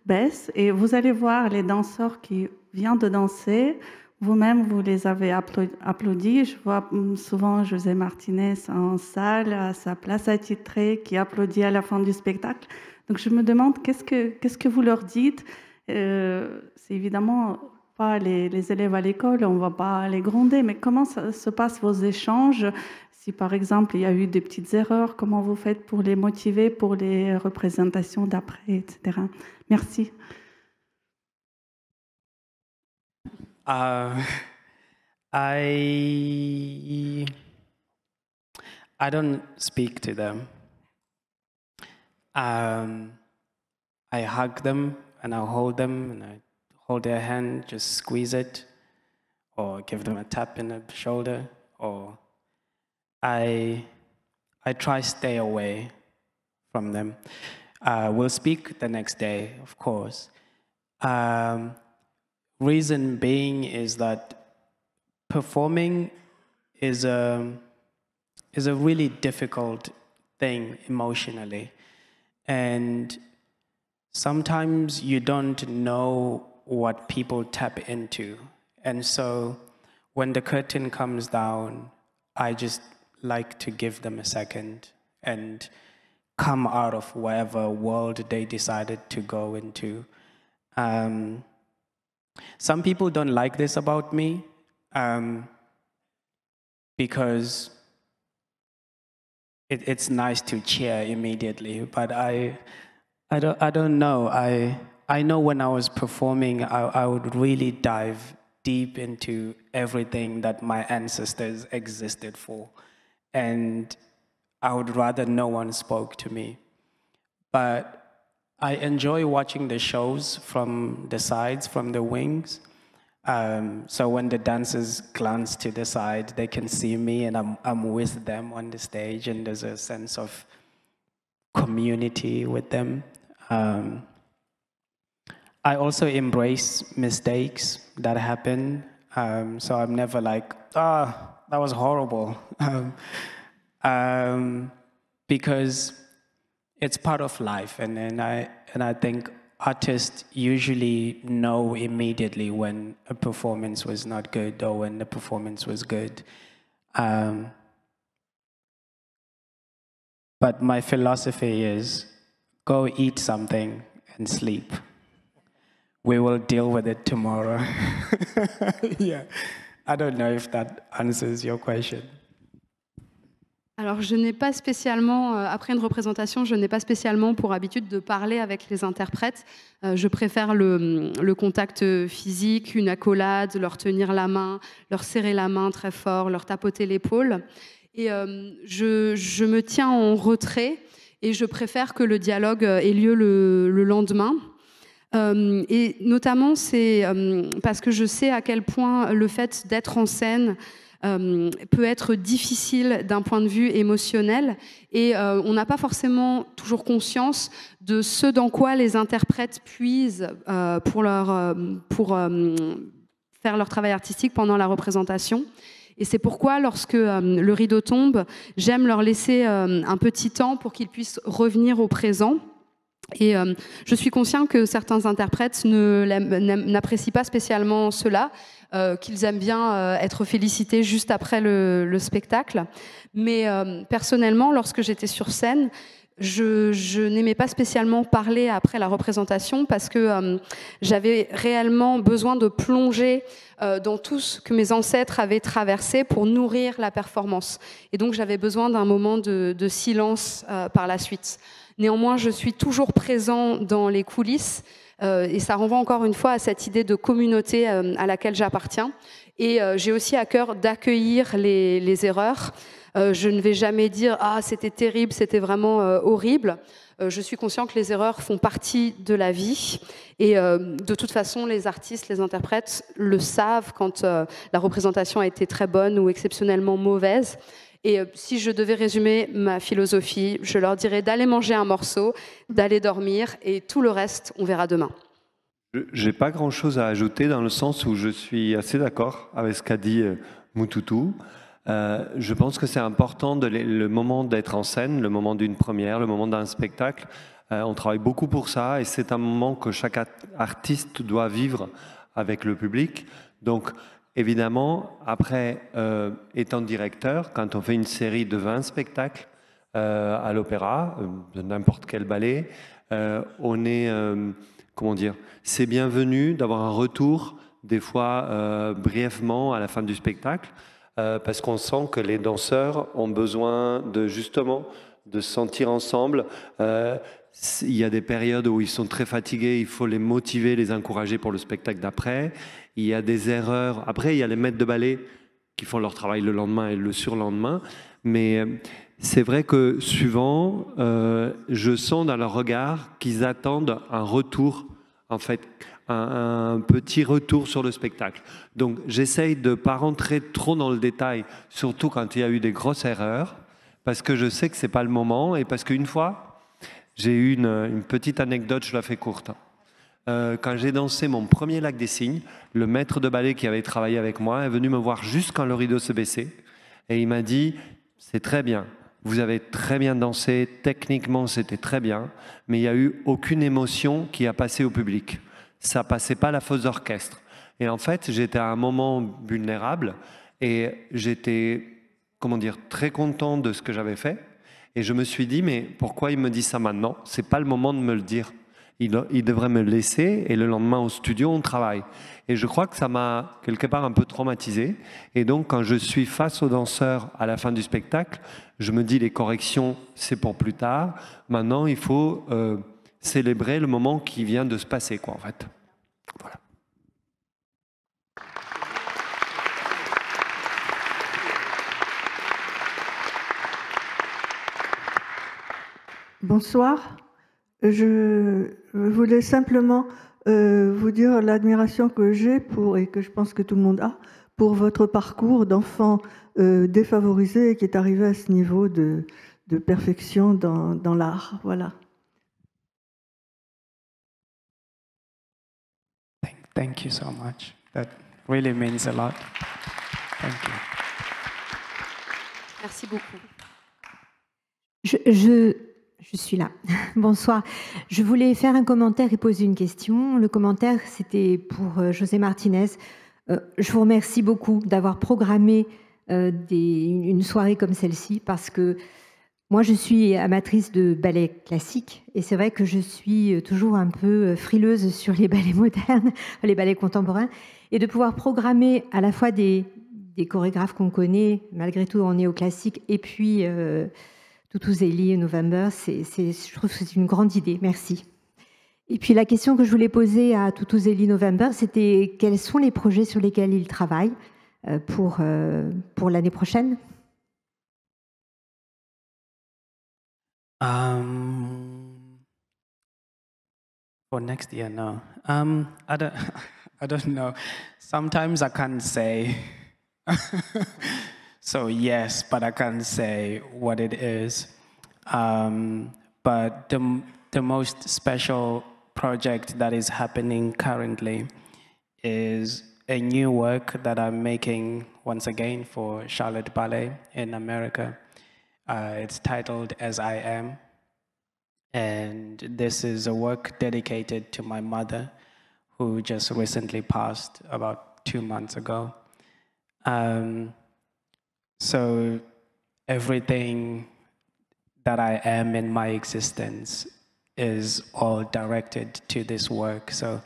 baisse et vous allez voir les danseurs qui viennent de danser? Vous-même, vous les avez applaudis. Je vois souvent José Martinez en salle, à sa place attitrée, qui applaudit à la fin du spectacle. Donc je me demande, qu'est-ce que vous leur dites? C'est évidemment pas les élèves à l'école, on ne va pas les gronder, mais comment se passent vos échanges? Si par exemple, il y a eu des petites erreurs, comment vous faites pour les motiver pour les représentations d'après, etc. Merci. I don't speak to them. I hug them and I hold them and I hold their hand, just squeeze it, or give them a tap in the shoulder, or I try stay away from them. We'll speak the next day, of course. Reason being is that performing is a really difficult thing emotionally, and sometimes you don't know what people tap into. And so when the curtain comes down, I just like to give them a second and come out of whatever world they decided to go into. Some people don't like this about me because it's nice to cheer immediately, but I don't know. I know when I was performing, I would really dive deep into everything that my ancestors existed for, and I would rather no one spoke to me. But I enjoy watching the shows from the sides, from the wings. So when the dancers glance to the side, they can see me and I'm with them on the stage, and there's a sense of community with them. I also embrace mistakes that happen. So I'm never like, that was horrible. Because it's part of life, and I think artists usually know immediately when a performance was not good or when the performance was good. But my philosophy is, go eat something and sleep. We will deal with it tomorrow. Yeah, I don't know if that answers your question. Alors, je n'ai pas spécialement, après une représentation, je n'ai pas spécialement pour habitude de parler avec les interprètes. Je préfère le contact physique, une accolade, leur tenir la main, leur serrer la main très fort, leur tapoter l'épaule. Et je me tiens en retrait et je préfère que le dialogue ait lieu le lendemain. Et notamment, c'est parce que je sais à quel point le fait d'être en scène peut être difficile d'un point de vue émotionnel, et on n'a pas forcément toujours conscience de ce dans quoi les interprètes puisent pour faire leur travail artistique pendant la représentation. Et c'est pourquoi, lorsque le rideau tombe, j'aime leur laisser un petit temps pour qu'ils puissent revenir au présent. Et je suis consciente que certains interprètes n'apprécient pas spécialement cela, qu'ils aiment bien être félicités juste après le spectacle. Mais personnellement, lorsque j'étais sur scène, je n'aimais pas spécialement parler après la représentation parce que j'avais réellement besoin de plonger dans tout ce que mes ancêtres avaient traversé pour nourrir la performance. Et donc j'avais besoin d'un moment de silence par la suite. Néanmoins, je suis toujours présent dans les coulisses et ça renvoie encore une fois à cette idée de communauté à laquelle j'appartiens. Et j'ai aussi à cœur d'accueillir les erreurs. Je ne vais jamais dire « Ah, c'était terrible, c'était vraiment horrible ». Je suis consciente que les erreurs font partie de la vie. Et de toute façon, les artistes, les interprètes le savent quand la représentation a été très bonne ou exceptionnellement mauvaise. Et si je devais résumer ma philosophie, je leur dirais d'aller manger un morceau, d'aller dormir, et tout le reste, on verra demain. Je n'ai pas grand-chose à ajouter dans le sens où je suis assez d'accord avec ce qu'a dit Moutoutou. Je pense que c'est important le moment d'être en scène, le moment d'une première, le moment d'un spectacle. On travaille beaucoup pour ça et c'est un moment que chaque artiste doit vivre avec le public. Donc, évidemment, après, étant directeur, quand on fait une série de 20 spectacles à l'opéra, de n'importe quel ballet, on est, comment dire, c'est bienvenu d'avoir un retour, des fois brièvement à la fin du spectacle, parce qu'on sent que les danseurs ont besoin justement de se sentir ensemble. Il y a des périodes où ils sont très fatigués, il faut les motiver, les encourager pour le spectacle d'après. Il y a des erreurs. Après, il y a les maîtres de ballet qui font leur travail le lendemain et le surlendemain. Mais c'est vrai que souvent, je sens dans leur regard qu'ils attendent un retour, en fait, un petit retour sur le spectacle. Donc, j'essaye de ne pas rentrer trop dans le détail, surtout quand il y a eu des grosses erreurs, parce que je sais que ce n'est pas le moment et parce qu'une fois, j'ai eu une petite anecdote, je la fais courte. Quand j'ai dansé mon premier Lac des Cygnes, le maître de ballet qui avait travaillé avec moi est venu me voir juste quand le rideau se baissait et il m'a dit « C'est très bien, vous avez très bien dansé, techniquement c'était très bien, mais il n'y a eu aucune émotion qui a passé au public. Ça ne passait pas la fosse d'orchestre. » Et en fait, j'étais à un moment vulnérable et j'étais, comment dire, très content de ce que j'avais fait. Et je me suis dit, mais pourquoi il me dit ça maintenant? Ce n'est pas le moment de me le dire. Il devrait me le laisser et le lendemain au studio, on travaille. Et je crois que ça m'a quelque part un peu traumatisé. Et donc, quand je suis face aux danseurs à la fin du spectacle, je me dis, les corrections, c'est pour plus tard. Maintenant, il faut célébrer le moment qui vient de se passer, quoi, en fait. Voilà. Bonsoir. Je voulais simplement vous dire l'admiration que j'ai et que je pense que tout le monde a pour votre parcours d'enfant défavorisé et qui est arrivé à ce niveau de perfection dans l'art. Voilà. Thank you so much. That really means a lot. Thank you. Merci beaucoup. Je suis là. Bonsoir. Je voulais faire un commentaire et poser une question. Le commentaire, c'était pour José Martinez. Je vous remercie beaucoup d'avoir programmé une soirée comme celle-ci parce que moi, je suis amatrice de ballet classique et c'est vrai que je suis toujours un peu frileuse sur les ballets modernes, les ballets contemporains, et de pouvoir programmer à la fois des chorégraphes qu'on connaît, malgré tout en néoclassique, et puis Tutu-Zeli et November, je trouve que c'est une grande idée. Merci. Et puis la question que je voulais poser à Tutu-Zeli November, c'était quels sont les projets sur lesquels ils travaillent pour l'année prochaine? For next year, no. I don't, I don't know. Sometimes I can't say. So yes, but I can't say what it is. But the most special project that is happening currently is a new work that I'm making once again for Charlotte Ballet in America. It's titled As I Am. And this is a work dedicated to my mother, who just recently passed about 2 months ago. So everything that I am in my existence is all directed to this work. So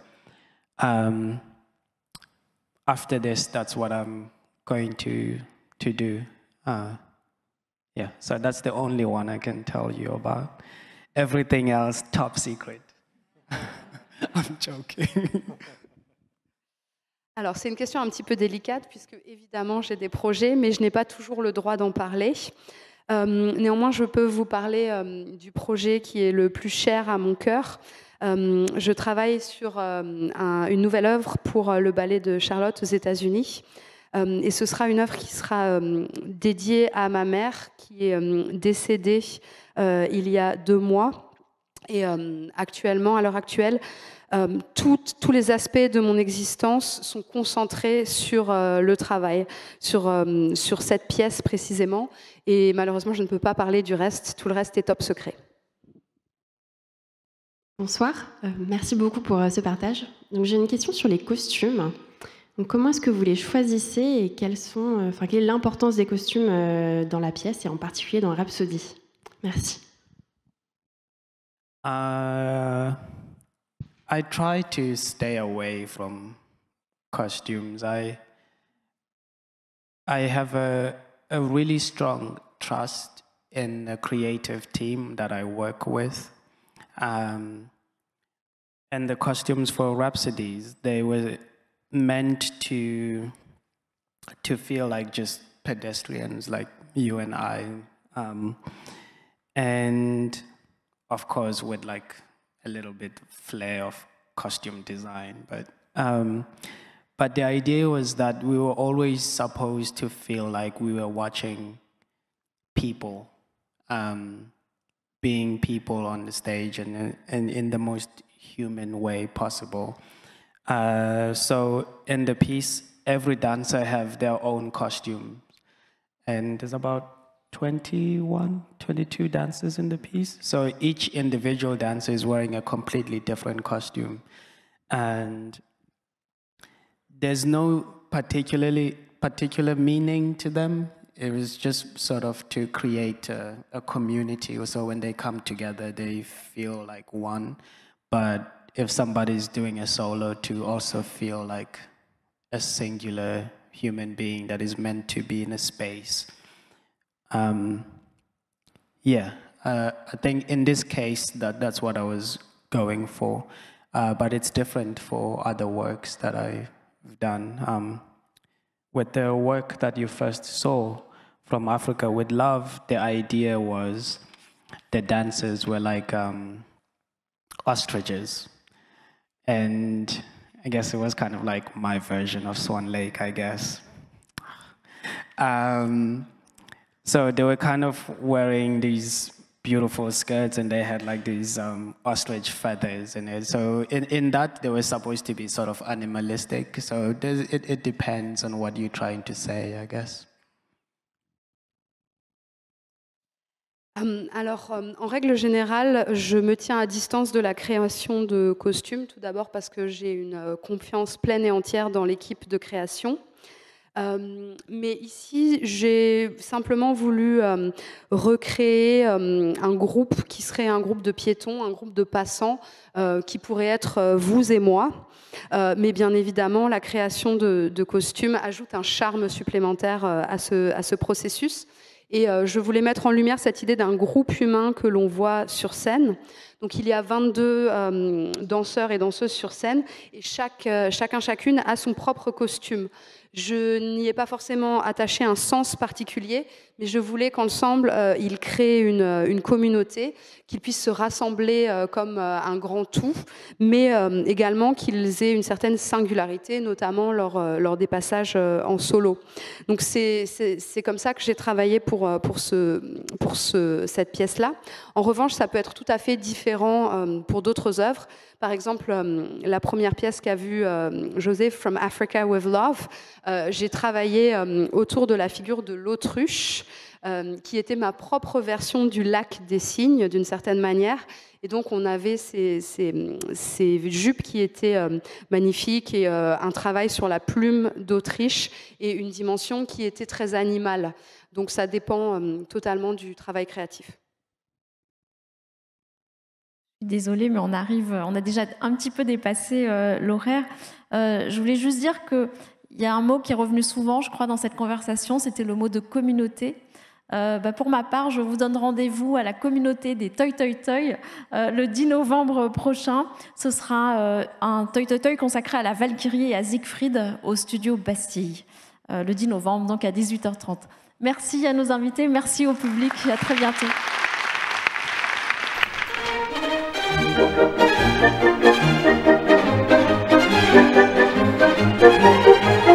after this, that's what I'm going to do. Yeah, so that's the only one I can tell you about. Everything else, top secret. I'm joking. Alors, c'est une question un petit peu délicate, puisque évidemment, j'ai des projets, mais je n'ai pas toujours le droit d'en parler. Néanmoins, je peux vous parler du projet qui est le plus cher à mon cœur. Je travaille sur une nouvelle œuvre pour le ballet de Charlotte aux États-Unis. Et ce sera une œuvre qui sera dédiée à ma mère, qui est décédée il y a 2 mois. Et actuellement, à l'heure actuelle, tous les aspects de mon existence sont concentrés sur le travail, sur cette pièce précisément. Et malheureusement, je ne peux pas parler du reste. Tout le reste est top secret. Bonsoir, merci beaucoup pour ce partage. Donc, j'ai une question sur les costumes. Donc, comment est-ce que vous les choisissez et quelle est l'importance des costumes dans la pièce et en particulier dans Rhapsody? Merci. I try to stay away from costumes. I have a really strong trust in the creative team that I work with. And the costumes for Rhapsodies, they were meant to feel like just pedestrians like you and I. And of course with like a little bit flair of costume design, but the idea was that we were always supposed to feel like we were watching people, being people on the stage and in the most human way possible. So in the piece, every dancer have their own costume, and there's about 21, 22 dancers in the piece. So each individual dancer is wearing a completely different costume. And there's no particular meaning to them. It was just sort of to create a community. So when they come together, they feel like one. But if somebody's doing a solo, to also feel like a singular human being that is meant to be in a space. I think in this case that's what I was going for, but it's different for other works that I've done. With the work that you first saw from Africa with Love, the idea was the dancers were like ostriches, and I guess it was kind of like my version of Swan Lake, I guess. So they were kind of wearing these beautiful skirts, and they had like these ostrich feathers in it. So in that, they were supposed to be sort of animalistic. So it depends on what you're trying to say, I guess. Alors, en règle générale, je me tiens à distance de la création de costumes, tout d'abord parce que j'ai une confiance pleine et entière dans l'équipe de création. Mais ici, j'ai simplement voulu recréer un groupe qui serait un groupe de piétons, un groupe de passants, qui pourrait être vous et moi. Mais bien évidemment, la création de costumes ajoute un charme supplémentaire à ce processus. Et je voulais mettre en lumière cette idée d'un groupe humain que l'on voit sur scène. Donc il y a 22 danseurs et danseuses sur scène et chacune a son propre costume. Je n'y ai pas forcément attaché un sens particulier, mais je voulais qu'ensemble, ils créent une communauté, qu'ils puissent se rassembler comme un grand tout, mais également qu'ils aient une certaine singularité, notamment lors des passages en solo. Donc c'est comme ça que j'ai travaillé pour cette pièce-là. En revanche, ça peut être tout à fait différent pour d'autres œuvres. Par exemple, la première pièce qu'a vue José, From Africa with Love, j'ai travaillé autour de la figure de l'autruche, qui était ma propre version du lac des cygnes, d'une certaine manière. Et donc, on avait ces jupes qui étaient magnifiques et un travail sur la plume d'Autriche et une dimension qui était très animale. Donc, ça dépend totalement du travail créatif. Désolée, mais on a déjà un petit peu dépassé l'horaire. Je voulais juste dire qu'il y a un mot qui est revenu souvent, je crois, dans cette conversation, c'était le mot de communauté. Pour ma part, je vous donne rendez-vous à la communauté des Toy Toy Toy le 10 novembre prochain. Ce sera un Toy Toy Toy consacré à la Valkyrie et à Siegfried au studio Bastille, le 10 novembre, donc à 18h30. Merci à nos invités, merci au public et à très bientôt. Thank you.